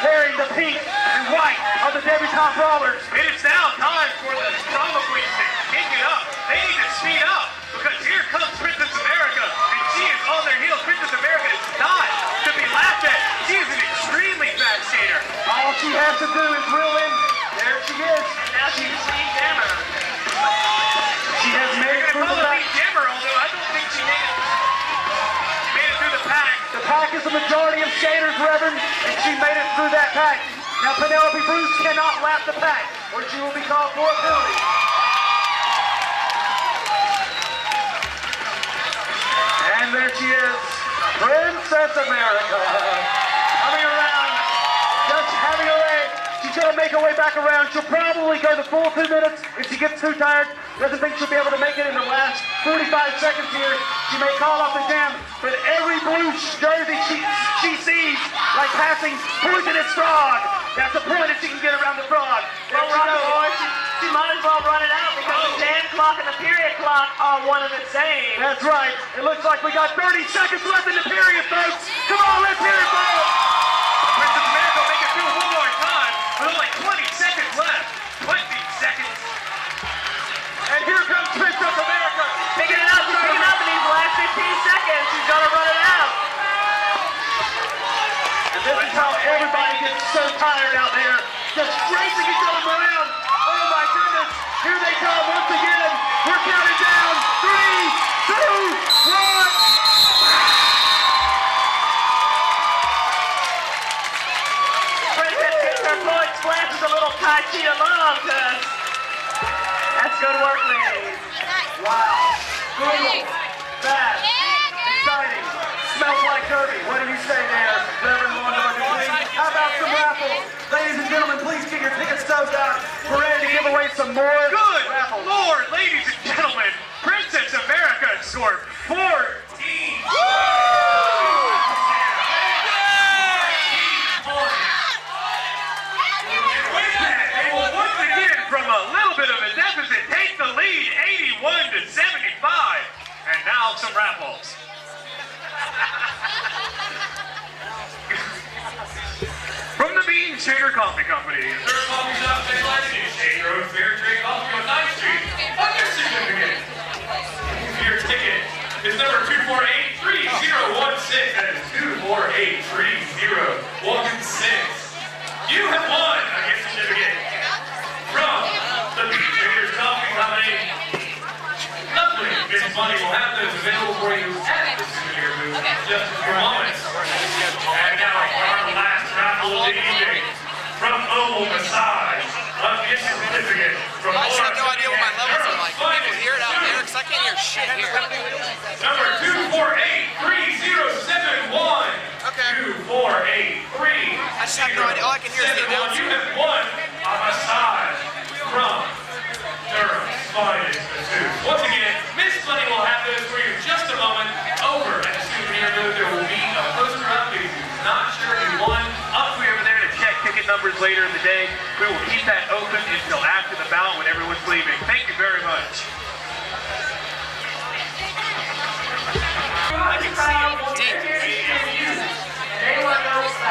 wearing the pink and white of the debutante brawlers. It is now time for the Drama Queens to kick it up. They need to speed up because here comes Princess America, and she is on their heels. Princess America is not to be laughed at. She is an extremely fast skater. All she has to do is reel in. There she is. And now she's lead jammer. She has made it They're through going to the call it pack. lead jammer, although I don't think she made it. She made it through the pack. The pack is the majority of skaters, Reverend, and she made it through that pack. Now Penelope Bruce cannot lap the pack, or she will be called for a penalty. And there she is, Princess America, coming around, just having her way. She's going to make her way back around. She'll probably go the full 2 minutes if she gets too tired. Doesn't think she'll be able to make it in the last 45 seconds here. She may call off the jam, but every blue jersey she sees, like passing poisonous frog. That's the point if she can get around the frog. There Well, she Rocky goes. Boy, she might as well run it out because the jam clock and the period clock are one and the same. That's right. It looks like we got 30 seconds left in the period, folks. Come on, let's hear it, folks. Princess America will make it through one more time with only 20 seconds left. 20 seconds. And here comes Princess America. Picking it up, she's picking it up in these last 15 seconds. She's gonna run it out. And this is how everybody gets so tired out there, just racing each other around. Oh my goodness, here they come once again. We're counting down. 3, 2, 1. Princess gets her points, flashes a little Thai Cheetah love to us. That's good work, ladies. Wow. Brutal. Fast. Exciting. Smells like Kirby. What do you say there, Reverend Wanda? How about some raffles? Ladies and gentlemen, please get your ticket stubs out. We're ready to give away some more Good raffles. Lord, ladies and gentlemen, Princess America scored 14. They will once again, from a little bit of a deficit, take the lead, 81 to 75. And now some raffles. From the Bean Shader Coffee Company. Third coffee shop specializing in shade road fair trade coffee on 9th Street. On your certificate. Your ticket is number 248-3016. That is 248-3016. You have won a gift certificate from the Bean Traders Coffee Company. Lovely. Miss Money will have those available for you at the souvenir booth in just a few moments. And now our last raffle of the evening from Oval Massage, a gift certificate from I just have no Laura idea what my levels are like. Can people hear it out there? Because I can't hear shit here. Number 248-3071. Okay. 248-3071. I just have no idea. All I can hear is the announcer. You have won a massage from Durham's Finest Masseuse. Once again, Miss Money will have those for you in just a moment over at the souvenir booth. There will numbers later in the day. We will keep that open until after the bout when everyone's leaving. Thank you very much.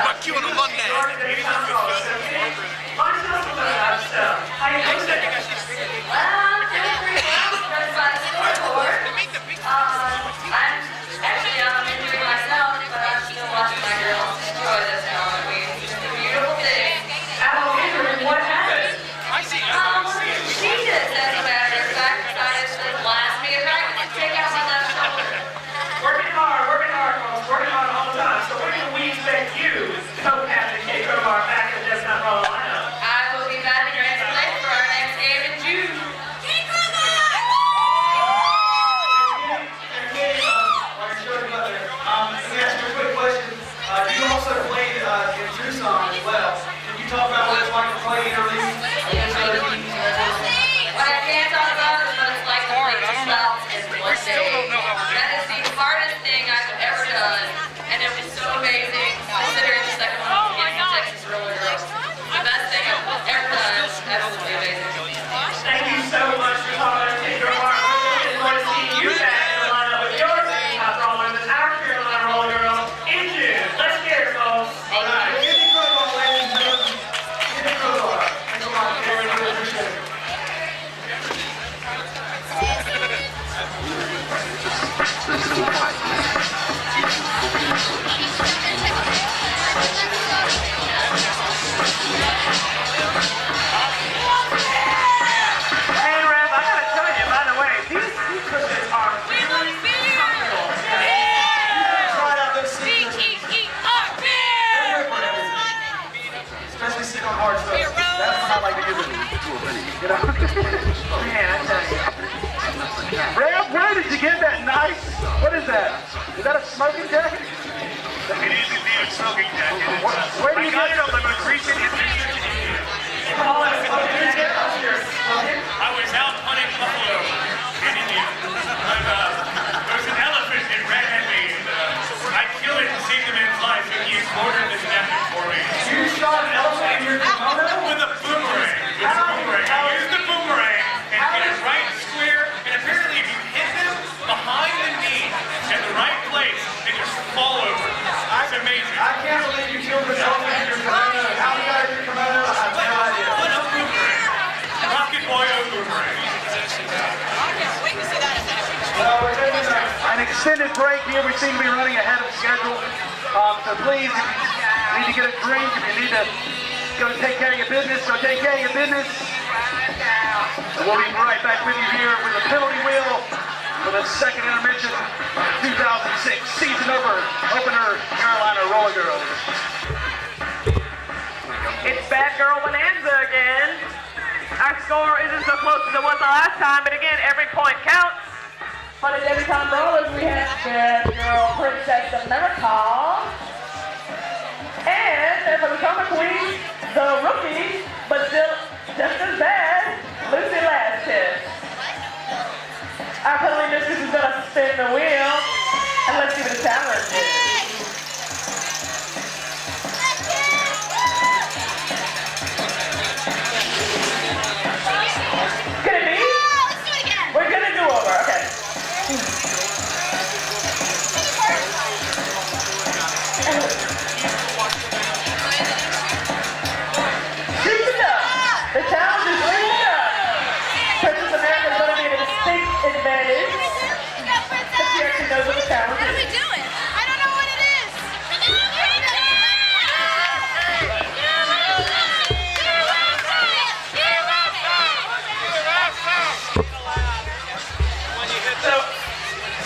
Fuck you on a Monday. I'm injuring myself, but I'm still watching my girls enjoy this moment. It's a beautiful thing. What happened? She just, as a matter of fact, decided to blast me and take out my left shoulder. Working hard, folks. Working hard all the time. So when can we expect you, co-captain Kate Crowbar, back in the Just Not Raw lineup? I will be back in ready to play for our next game in June. You also played in Tucson as well. Can you talk about what it's like to play interleague against other teams? What I can't talk about is what it's like to play two bouts in one day. That is the hardest thing I've ever done, and it was so amazing considering the second one was against the Texas Rollergirls. The best thing I've ever done. Absolutely amazing. Thank you so much for talking to Kate Crowbar. We're looking forward to seeing you back in the lineup with your team, Top Rollers, and our Carolina Rollergirls in June. Let's hear it, folks. All right. Give me Crowbar, ladies and gentlemen. Give me Crowbar. Thanks a lot, Karen. I really appreciate it. Hey, Rev, I gotta tell you, by the way, these cushions are really comfortable. Try out those seats. They're good for everything. Especially sitting on hard stuff. That's when I like to use it. You know? Man, I tell you. Rev, where did you get that nice? What is that? Is that a smoking jacket? It is indeed a smoking jacket. Where do I you got get it on the most recent adventure to India. I was out hunting buffalo in India. There was an elephant that ran at me, and I killed it and saved the man's life, and he ordered this jacket for me. You shot an elephant in your kimono? With a boomerang. With a boomerang. I used the boomerang and hit it right square, and apparently if you hit them behind the knee at the right place, they just fall over. It's amazing. I can't believe you killed an elephant in your kimono. How you got your kimono? I have no idea. What a boomerang. Rocket boy o boomerang. Well, we're taking An extended break here. We seem to be running ahead of schedule. So please, if you need to get a drink, if you need to go take care of your business, go take care of your business. And we'll be right back with you here with the penalty wheel for the second intermission, 2006 season opener, Carolina Rollergirls. It's Batgirl Bonanza again. Our score isn't so close as it was the last time, but again, every point counts. For the debutante rollers, we have Batgirl Princess America. And for the summer queen, the rookie, but still just as bad, Lucy Lashes. Our penalty mistress is going to spin the wheel, and let's see what the challenge is. Could it be? We're going to do over, okay. Keep it up. The challenge is really up. Princess America is going to be at a distinct advantage. Because she actually knows what the challenge What are we is. doing? I don't know what it is. So,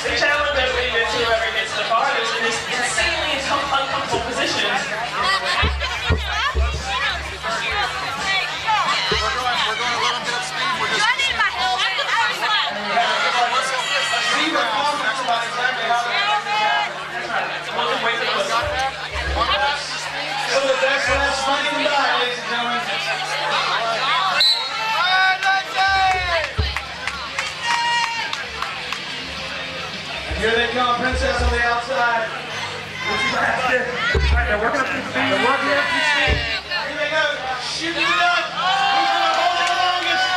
the challenge that we've been to ever gets the farthest in this insanely uncomfortable position. Steve or comments about exactly how that So the best last money can die, ladies and gentlemen. And here they come, Princess on the outside. Lucy Lashes. All right, they're working up to speed. They're working up to speed. Here they go. shooting it up. Who's going to hold it longest?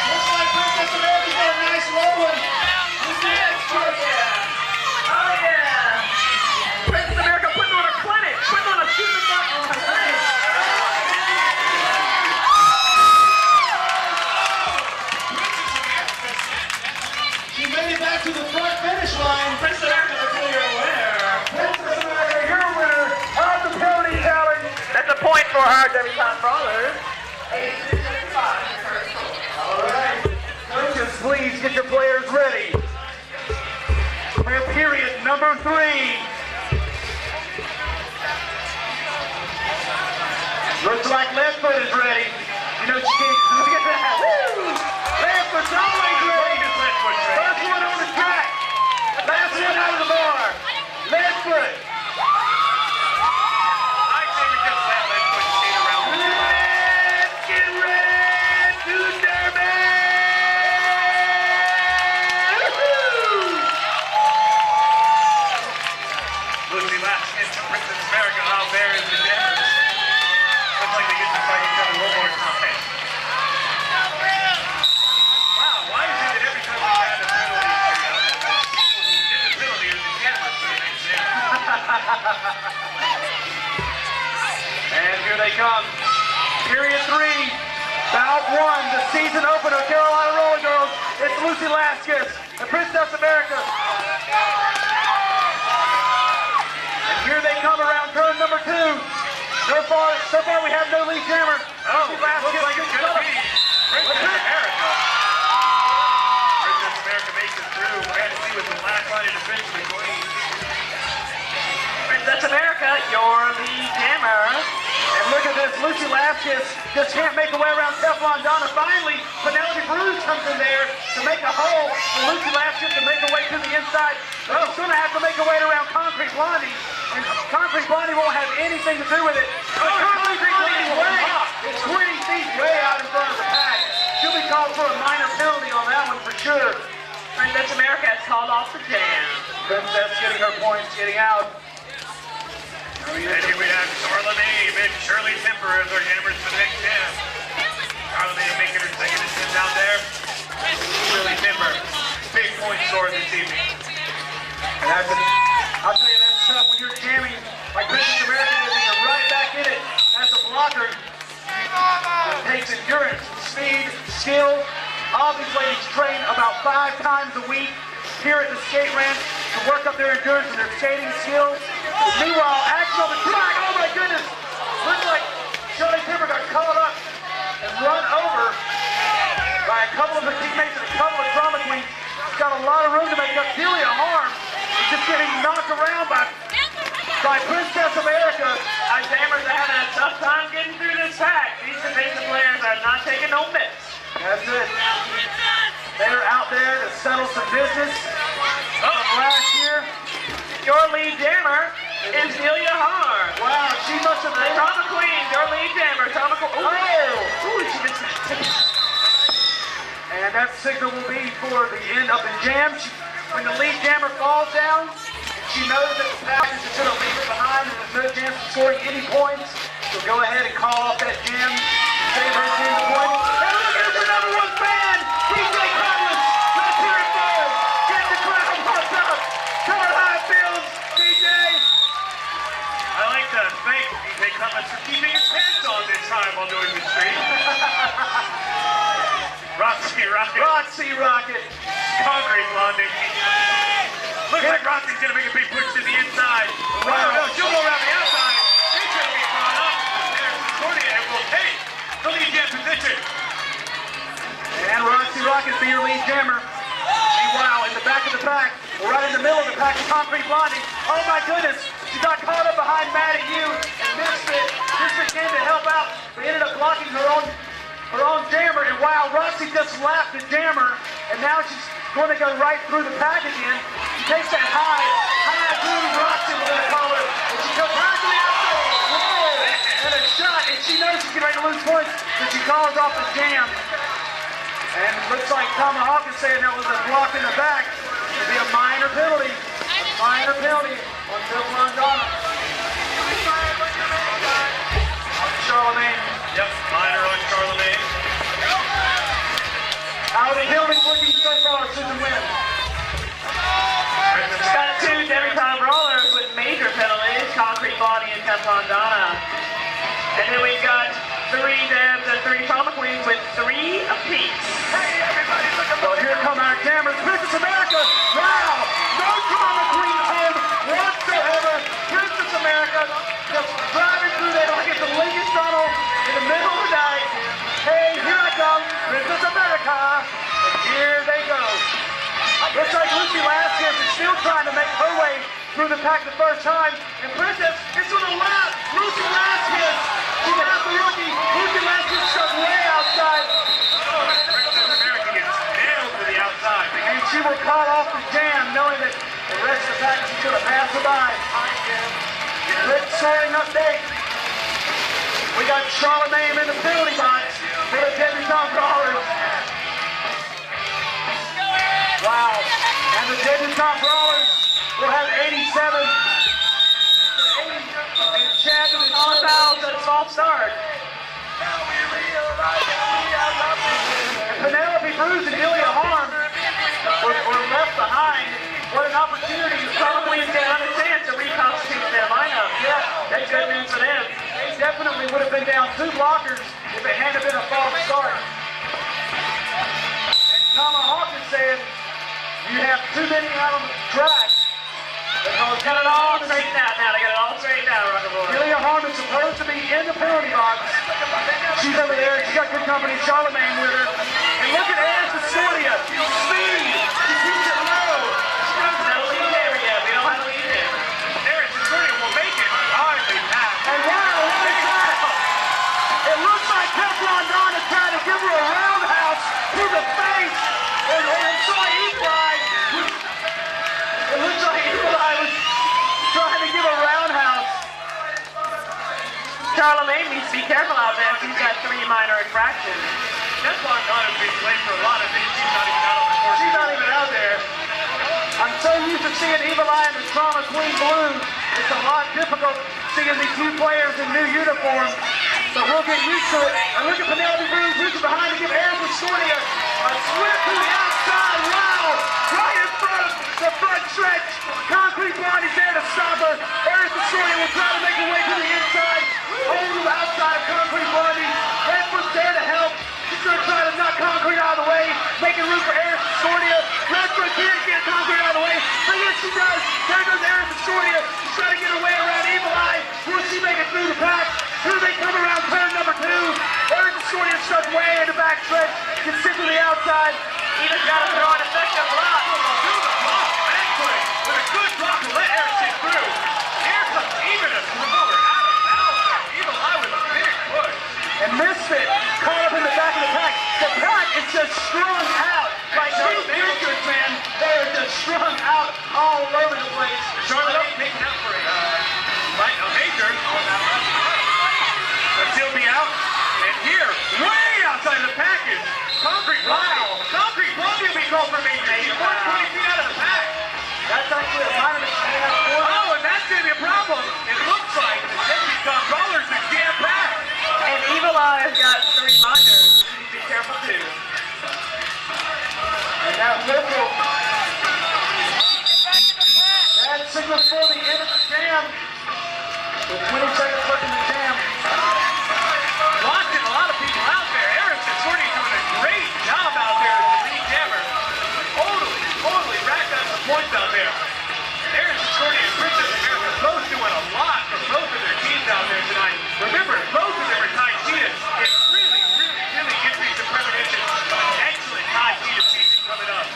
Looks like Princess America's got a nice low one. Who's next? Oh yeah! Princess America putting on a clinic, putting on a shooting up on her face. She made it back to the front finish line. Princess America, the clear winner. Princess America, you're a winner of the penalty challenge. That's a point for our debutante brawlers. All right. Coaches, please get your players ready. For period number 3. Looks like left foot is ready. You know she can't. Look at that. Woo! Left foot's always ready. First one on the track. Last one out of the bar. Left foot. I say we just let left foot skate around. Let's get ready to derby. Lucy last hit to Princess America out there in the dance. Looks like they get to fight each other one more time. Wow, why is it that every time we had a penalty, it's the camera sitting next to him? And here they come. Period 3. Bout 1, the season opener, Carolina Rollergirls. It's Lucy Laskus and Princess America. And here they come around turn number 2. So far we have no lead jammer. Oh, it looks like it's going to be Princess America. Princess America makes it through. Fantasy with the last line of defense for the Queen. Princess America, your lead jammer. And look at this, Lucy Laskus just can't make her way around Teflon Donna. Finally, Penelope Bruce comes in there to make a hole for Lucy Laskus to make her way to the inside. But she's going to have to make her way around Concrete Blondie. And Concrete Blondie won't have anything to do with it. But Concrete Blondie is 20 feet way out in front of the pack. She'll be called for a minor penalty on that one for sure. Princess America has called off the jam. Princess getting her points, getting out. And here we have Charlemagne and Shirley Temper as our jammers for the next jam. Charlemagne making her second attempt down there. Shirley Temper, big point scorer this evening. And I'll tell you, that's tough when you're jamming like Princess America is, and you're right back in it as a blocker. It takes endurance, speed, skill. All these ladies train about 5 times a week here at the skate ranch to work up their endurance and their skating skills. Meanwhile, action on the track, oh my goodness! Looks like Shirley Timber got caught up and run over by a couple of her teammates and a couple of drama queens. She's got a lot of room to make up. Delia Harm is just getting knocked around by Princess America. Our jammers are having a tough time getting through this pack. These defensive players are not taking no miss. That's it. They're out there to settle some business from last year. Your lead jammer is Delia Harm. Wow, she must have The been. Trauma Queen, your lead jammer. Trauma Queen. Ooh, she just... And that signal will be for the end of the jam. When the lead jammer falls down, she knows that the pack is just going to leave her behind and there's no chance of scoring any points. So go ahead and call off that jam. Save her team the point. And look at the number 1 fan, DJ Conless. Let's hear it for him. Get the crowd pumped up. Tell her how it feels, DJ. I like to thank DJ Cummins for keeping his pants on this time while doing the stream. Roxy Rocket. Roxy Rocket. Concrete Blondie. Looks like Roxy's going to make a big push to the inside. Wow, no, she'll go around the outside. She's going to be brought up. There's Concordia and will take the lead jam position. And Roxy Rocket be your lead jammer. Meanwhile, in the back of the pack, right in the middle of the pack, Concrete Blondie. Oh my goodness, she got caught up behind Maddie Yu and Misfit. Misfit came to help out, but ended up blocking her own jammer. And wow, Roxy just lapped the jammer, and now she's going to go right through the pack again. She takes that high groove Roxy, we're going to call her, and she goes right to the outside. Whoa! And a shot, and she knows she's getting ready to lose points, so she calls off the jam. And it looks like Tomahawk is saying that was a block in the back. It'll be a minor penalty. A minor penalty on Bill Blondana. On Charlemagne. Yep, minor penalties looking so far, Susan wins. Got two debutante rollers with major penalties, Concrete Body and Teflon Donna. And then we've got 3 Debs and 3 Trauma Queens with 3 apiece. So here come our cameras. Princess America, wow! No Trauma Queen home whatsoever. Princess America just driving through there like it's a Lincoln Tunnel in the middle of the night. Hey, here I come, Princess America. And here they go. Looks like Lucy Laskin is still trying to make her way through the pack the first time. And Princess is on the lap. Lucy Laskin. She's got the rookie. Lucy Laskin stuck way outside. Princess America gets nailed to the outside. And she will call off the jam, knowing that the rest of the pack is going to pass her by. Quick soaring update. We got Charlemagne in the penalty box for the debutante brawlers. Wow. And the debutante brawlers will have 87. And Chad with his All fouls and a false start. Penelope Cruz and Ilya Harm were left behind. What an opportunity. Trauma Queens get another chance to reconstitute their lineup. Yeah, That's good news for them. they definitely would have been down 2 blockers if it hadn't been a false start. And Tomahawk is saying you have too many out on the track. Because Got it all straightened out now. They got it all straightened out, Rock'n'Roll. Ilya Harm is supposed to be in the penalty box. She's over there. She's got good company. Charlemagne with her. And look at Eris Estoria. Speed. She keeps it low. No lead there yet. We don't have a lead there. Eris Estoria will make it. Hardly pass. And wow, what is that? It looks like Teflon Donna trying to give her a roundhouse to the face. And sorry, Eli. It looks like Eli was trying to give a roundhouse. Charlemagne needs to be careful out there. She's got 3 minor infractions. Teflon Donna's been playing for a lot of things. She's not even out on the court. She's not even out there. I'm so used to seeing Evil Eye in the Trauma Queen blue. It's a lot difficult seeing these new players in new uniforms. So we'll get used to it. And look at Penelope Cruz reaching behind to give Eris Estoria a slip to the outside. Wow! Right in front of the front stretch. Concrete Body's there to stop her. Eris Estoria will try to make her way to the inside. Over the outside of Concrete Body. Redford's there to help. She's going to try to knock Concrete out of the way, making room for Eris Estoria. Redford can't get Concrete out of the way, but yes she does. There goes Eris Estoria. She's trying to get her way around Evil Eye. Will she make it through the pack? Here they come around turn number 2. Eris Estoria stuck way in the back stretch. Gets sent to the outside. Eva's got to throw an effective block. Do the block. Backfoot with a good block to let Eris get through. Here comes Eva to throw her out of bounds. Evil Eye with a big push. And Misfit caught up in the back of the pack. The pack is just strung out. Like these pictures, man, they're just strung out all over the place. Charlotte taken out for a major. But she'll be out. And here, way outside the package, Concrete Blondie. Concrete Blondie will be called for major. She's 20 feet out of the pack. That's actually a minor mistake. Oh, and that's going to be a problem. It looks like the debutante brawlers are jam-packed. And Evil Eye has got 3 minors. You need to be careful too. And now Liberal. That signals for the end of the jam. With 20 seconds left in the jam. Watching a lot of people out there. Eris Estoria doing a great job out there as the lead jammer. Totally racked up some points out there. Eris Estoria and Princess America both doing a lot for both of their teams out there tonight. Remember, both of them are tied cheetahs. It really gives me some premonition of an excellent tied cheetah season coming up.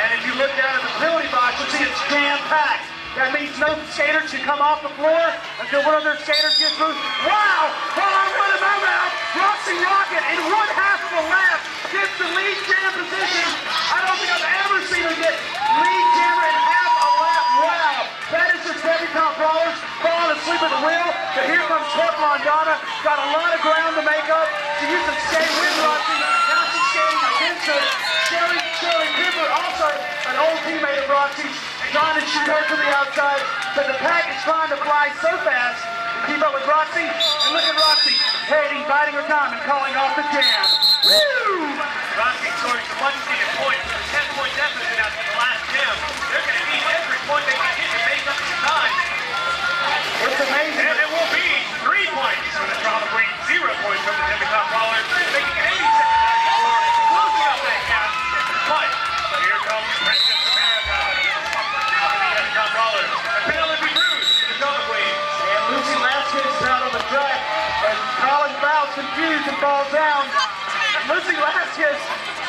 And if you look down at the penalty box, you'll see it's jam-packed. That means no skaters can come off the floor until one of their skaters gets through. Wow! Hold on, what a moment! Roxy Rocket in 1/2 of a lap gets the lead jam position. I don't think I've ever seen her get lead jammer in 1/2 a lap. Wow! That is just debutante brawlers falling asleep at the wheel. But here comes Teflon Donna. Got a lot of ground to make up. She used to skate with Roxy. Now she's skating against her. Shirley Pipper, also an old teammate of Roxy, trying to shoot her to the outside, but the pack is trying to fly so fast to keep up with Roxy. And look at Roxy, biting her time and calling off the jam. Woo! Rocky scoring some much-needed points with a 10-point deficit after the last jam. They're going to need every point they can get to make up some time. It's amazing. And it will be 3 points for the Drama Queen, 0 points from the Demi-Top Brawlers, making it 87-94, closing up that gap. But here comes Princess America for the Demi-Top Brawlers. A penalty bruise for the Drama Queen. And Lucy Laskin is out on the track, and Colin Bout confused and falls down. And Lucy Laskin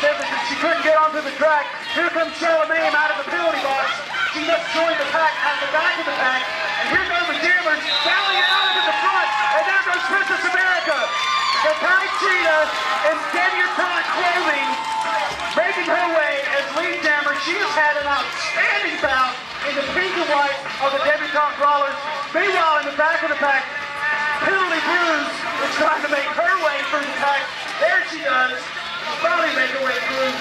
says that she couldn't get onto the track. Here comes Charlemagne out of the penalty box. She must join the pack at the back of the pack. And here goes the Jammers, battling out into the front. And there goes Princess America. The Pie Cheetah in debutante clothing, making her way as lead jammer. She has had an outstanding bout in the pink and white of the debutante brawlers. Meanwhile, in the back of the pack, Penalty Bruise is trying to make her way through the pack. There she does. Finally make her way through.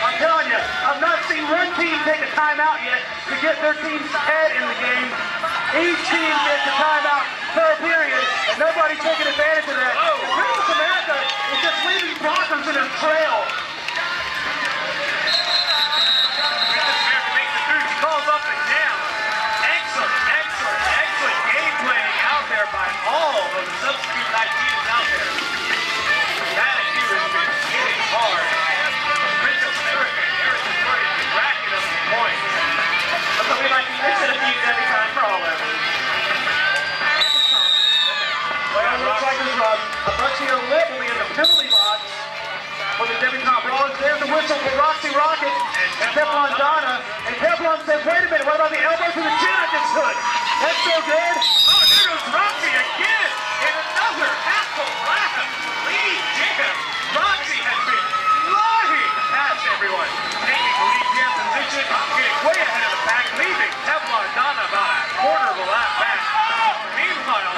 I'm telling you, I've not seen one team take a timeout yet to get their team's head in the game. Each team gets a timeout per period, and nobody's taking advantage of that. Princess America is just leaving blockers in her trail. Princess America makes it through. She calls off the jam. Excellent game playing out there by all of the substitute Latinas out there. That here has been hitting hard. Princess America and Eric Victoria racking up the points. Looks like we might be missing a few debutante brawlers. Well, it looks like there's a Buccio lip will be in the penalty box for the debutante brawlers. There's the whistle for Roxy Rocket and Teflon Donna. And Teflon says, wait a minute, what about the elbow to the chin I just took? That's so good. Oh, there goes Roxy again in another half-full lap. Lead jam. Roxy has been flying past everyone, taking the lead jam position, getting way ahead of the pack, leaving Teflon Donna about a quarter of a lap back. Meanwhile,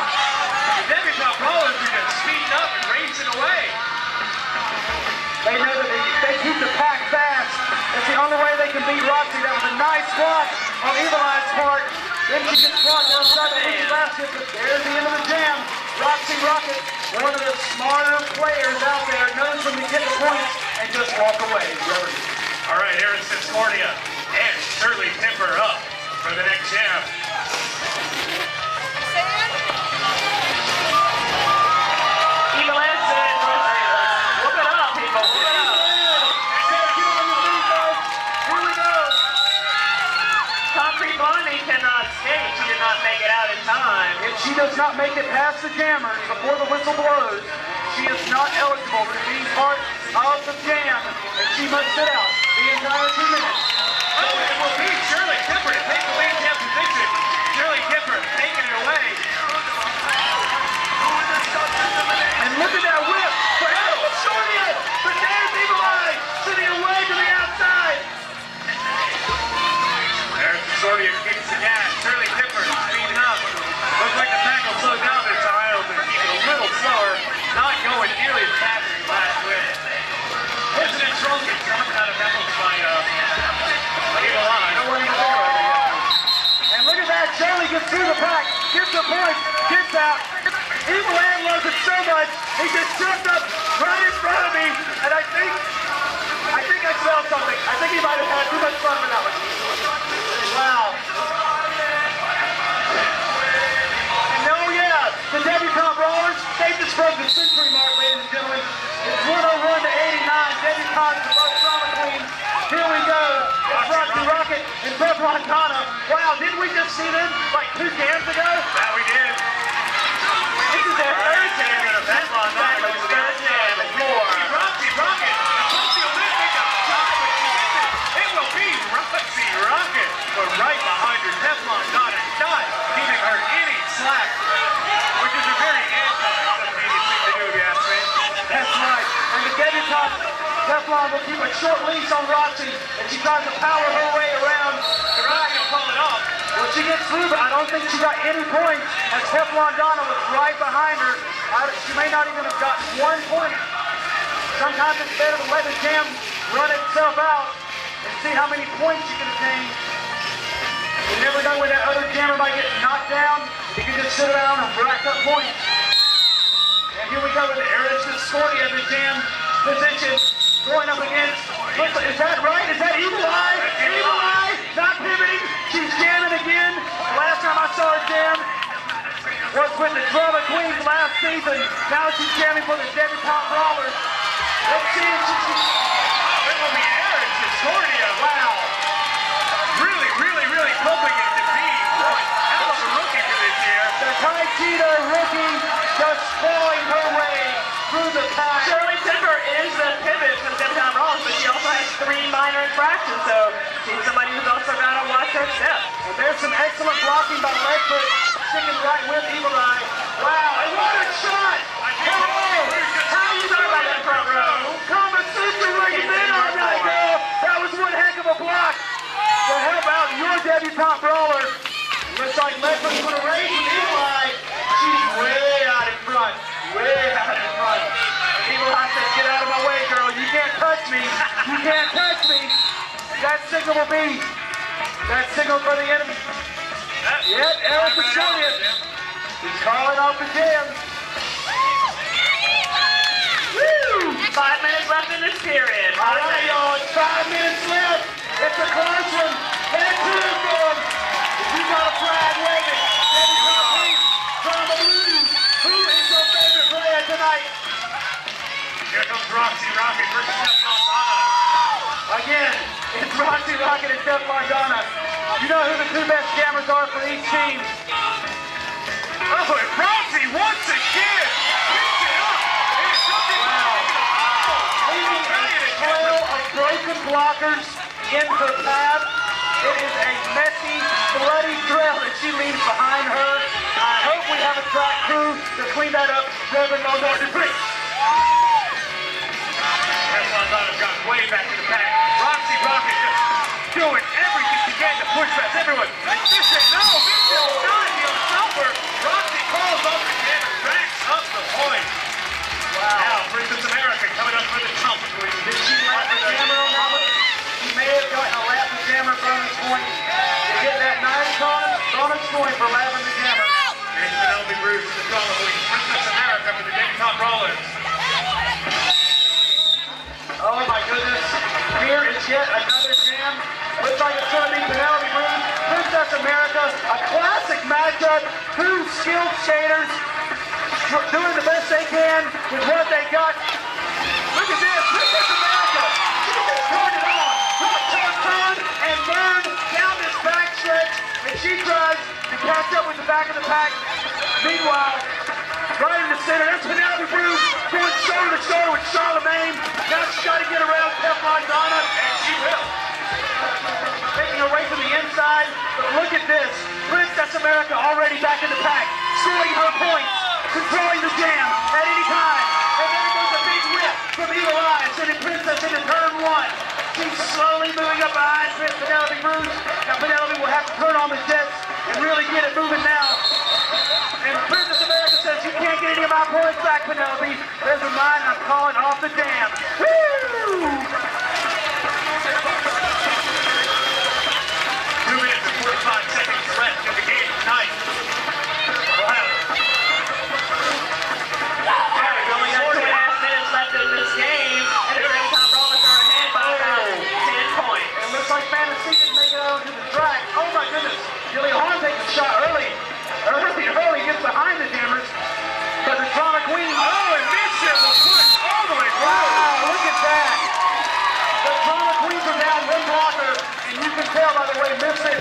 the debutante brawlers are just speeding up and racing away. They know that they keep the pack fast. That's the only way they can beat Roxy. That was a nice block on Evil Eye's part. Then she gets blocked outside the Lucy basket, but there's the end of the jam. Roxy Rocket, one of the smarter players out there, knows when to get the points and just walk away. All right, Aaron Siscordia and Shirley Timber up for the next jam. Evil Ed said, whoop it up, people, whoop it up. Here we go. Concrete Blondie cannot skate. She did not make it out in time. If she does not make it past the jammers before the whistle blows, she is not eligible to be part of the jam, and she must sit out the entire 2 minutes. Oh, it will be Shirley Timber to take the lead jam position. Shirley Timber taking it away. And look at that whip for Eric Shorty, but there's Evil Eye sitting away to the outside. Eric Sordia kicks the gas. Shirley Timber speeding up. Looks like the pack will slow down this time. They're keeping a little slower. Not going nearly as fast as last whip. President Trump gets knocked out of Memphis by Evil Eye. No one even there right there. And look at that, Shirley gets through the pack, gets the points, gets out. Evil Eye loves it so much, he just jumped up right in front of me, and I think I smelled something. I think he might have had too much fun with that one. Wow. And oh yeah, the debutante brawlers, they just broke the century mark, ladies and gentlemen. It's 101 to 89, debutantes above Drama Queen. Here we go. It's Roxy Rocket and Teflon Donna. Wow, didn't we just see them like 2 jams ago? That we did. This is their third jam. Teflon Donna goes to the Third jam and 4. Roxy Rocket. Roxy will make a shot, but she misses it. It will be Roxy Rocket. But right behind her, Teflon Donna not giving her any slack, which is a very anti-submitted thing to do, if you ask me. That's right. And the debutante, Teflon will keep a short leash on Roxy, and she tries to power her way around. The Roxy will call it off. Well, she gets through, but I don't think she got any points, as Teflon Donna was right behind her. She may not even have gotten 1 point. Sometimes it's better to let the jam run itself out and see how many points you can attain. You never know when that other jammer might get knocked down. You can just sit around and rack up points. And here we go with Eric Siscordia at the jam position. going up against, is that right? Is that Eagle Eye? Eagle Eye, not pivoting. She's jamming again. Last time I saw her jam was with the Drama Queens last season. Now she's jamming for the debutante Brawlers. Let's see if she's... Oh, it will be Eric Discordia. Wow. Really hoping it to be one hell of a rookie for this year. The Tai Cheetah rookie just clawing her way through the pack. Shirley Timber is the pivot for the debutante Brawlers, but she also has 3 minor infractions, so she's somebody who's also got to watch her step. And there's some excellent blocking by Ledford, sticking right with Eagle Eye. Wow, and what a shot! How do you talk about that front row? Common sense is like it's in on that girl. That was one heck of a block to help out your debutante Brawler. Looks like Ledford's going to raise with Eagle Eye. She's way out in front. Way out in front. Eagle Eye says, get out of my way, girl. You can't touch me. You can't touch me. That signal will be. That signal for the enemy. Yep, Eric Discordia. He's calling off the jam. Woo! 5 minutes left in this period. All right, y'all, it's 5 minutes left. It's a close one. Head to the board. If you got a flag, wave it. Debutante Pink from the Blues. Who is your favorite player tonight? Here comes Roxy Rocket versus Teflon Donna. Again, it's Roxy Rocket and Teflon Donna. You know who the 2 best jammers are for each team. Oh, and Roxy once again picks it up. It's something. Leaving a trail of broken blockers in her path. It is a messy, bloody trail that she leaves behind her. I hope we have a track crew to clean that up. Reverend Norton, please. Teflon Donna's got way back in the pack. Roxy Rocket just doing everything she can to push past everyone. This is not the stopper. Roxy calls off the jam and backs up the point. Wow. Now, Princess America coming up for the top. Did she lap the jammer on that one? She may have gotten a lap the jammer bonus point. To get that nice bonus point for lapping the jammer. Here's Penelope Bruce, the drama queen. Princess America for the debutante Brawlers. Oh my goodness. Here is yet another jam. Looks like it's going to be Penelope Bruce, Princess America. A classic matchup. 2 skilled skaters doing the best they can with what they got. Look at this. Princess America. She just turned it on. Turn and burn down this back stretch. And she tries to catch up with the back of the pack. Meanwhile, right in the center, that's Penelope Bruce going shoulder to shoulder with Charlemagne. Now she's got to get around Teflon Donna, and she will. Taking her way from the inside, but look at this. Princess America already back in the pack, scoring her points, controlling the jam at any time. And there goes a big whip from Eagle Eye, sending Princess into turn 1. She's slowly moving up behind Penelope Bruce. Now Penelope will have to turn on the jets and really get it moving now. And Princess America says, you can't get any of my points back, Penelope. There's a mine, I'm calling off the jam. Woo! 2 minutes and 45 seconds left in the game tonight. We'll have We only got 2.5 minutes left in this game, and the debutante Brawlers are ahead by about 10 points. It looks like Fantasy didn't make it out onto the track. Oh my goodness. Julia Horn takes a shot early. Early gets behind the jammers. But the Drama Queen. oh, and Mitchell will push all the way through. Wow, look at that. The Drama Queens are down 1 blocker. And you can tell by the way Misfit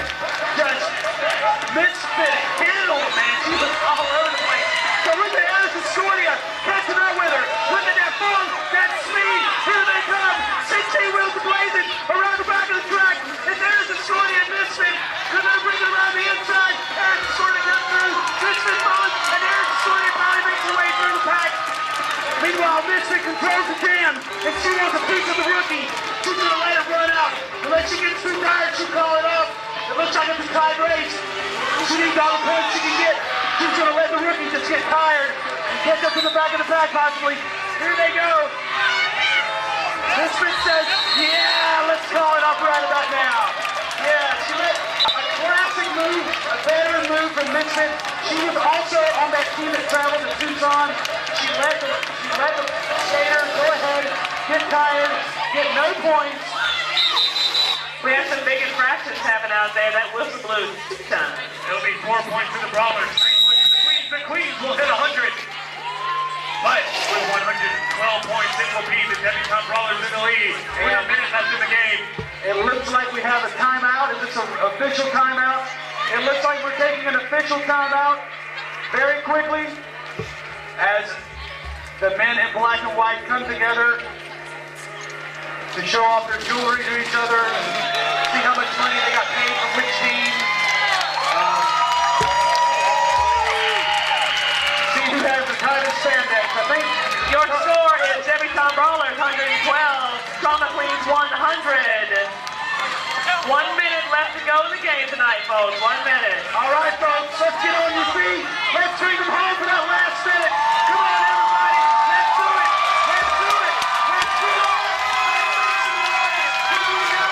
handled, man. She was all over the place. So look at Eric Discordia catching up with her. Look at that funk, that speed. Here they come. 16 wheels blazing around the back of the track. It's Eric Discordia and Misfit. They're going to bring it around the inside. Eric Discordia comes through. Misfit falls, and Eric Discordia finally makes her way through the pack. Meanwhile, Misfit controls the jam, and she wants a piece of the rookie. She's going to let it run out. Unless she gets too tired, she'll call it off. It looks like it's a tied race. She needs all the points she can get. She's going to let the rookie just get tired and catch up to the back of the pack, possibly. Here they go. Misfit says, yeah, let's call it off right about now. Yeah, she let a classic move, a veteran move from Misfit. She was also on that team that traveled to Tucson. She let the skater go ahead, get tired, get no points. We have some big infractions happening out there. That whistle blew time. It'll be 4 points to the Brawlers, 3 points to the Queens. The Queens will hit 100. But with 112 points, it will be the debutante Brawlers in the lead. With a minute left in the game. It looks like we have a timeout. Is this an official timeout? It looks like we're taking an official timeout very quickly as the men in black and white come together to show off their jewelry to each other and see how much money they got paid from which team. See who has the tightest spandex. I think Your score is Debutante Brawlers 112, Trauma Queens 100. 1 minute left to go in the game tonight, folks. 1 minute. all right, folks, let's get on your feet. Let's bring them home for that last minute. Come on, everybody. Let's do it. Let's do it. Let's do it. Here we go.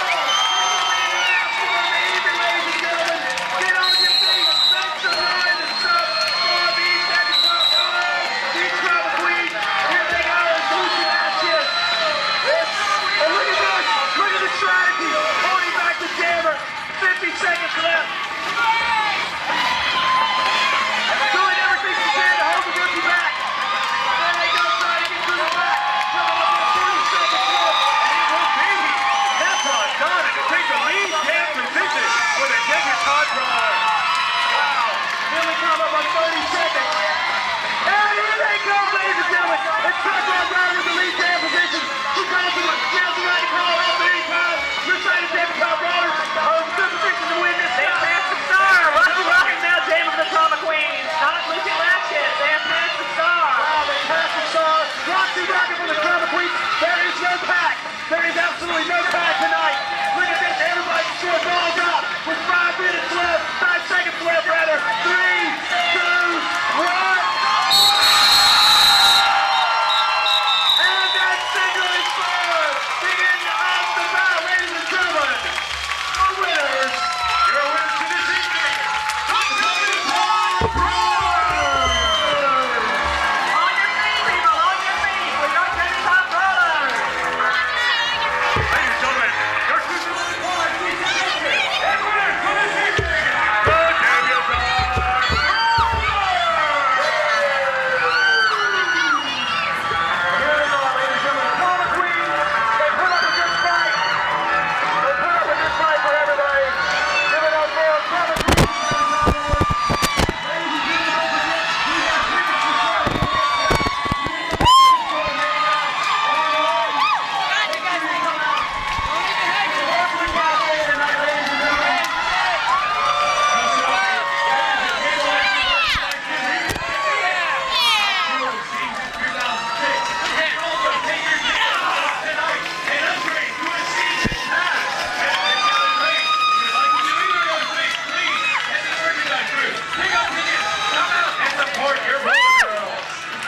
Ladies and gentlemen, get on your feet. Make some noise and stuff for these debutante Brawlers, these Trauma Queens. Here they go. Lucy Ashes. And look at this. Look at the strategy. Holding back the jammer. 50 seconds left. Doing everything she can to hold the rookie back. There they go, trying to get through the back. Coming up with 30 seconds left. It will be Teflon Donna to take the lead jam position for the debutante Brawlers. Wow. Nearly come up on 30 seconds. And here they go, ladies and gentlemen. It's Teflon Donna with the lead jam position. She comes to the Chelsea right call out at any time. This side is debutante Brawlers. Good position to win this. They have passed the star. Welcome now, Jam of the Trauma Queens. Not Lucy Latchett. They have passed the star. Wow, they passed the star. Roxy Rocket for the Trauma Queens. There is no pack. There is absolutely no pack tonight. Look at this. Everybody score balls out with 5 minutes left. 5 seconds left, rather. 3, 2, 1. And that signal is for the end of the battle, ladies and gentlemen. The winners. Your winners for this evening. On your feet, people. On your feet. We got Debutante Brawlers. Ladies and gentlemen, your two and winners for this evening. The debutante Here they are, ladies and gentlemen. Trauma Queens. They put up a good fight. They put up a good fight for everybody. Give it up for Trauma Queens.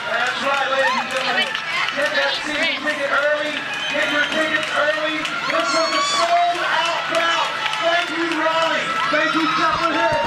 That's right, ladies and gentlemen. Get that season ticket early. Get your tickets early. This was a sold-out crowd. Thank you, Ronnie. Thank you, Chapel Hill.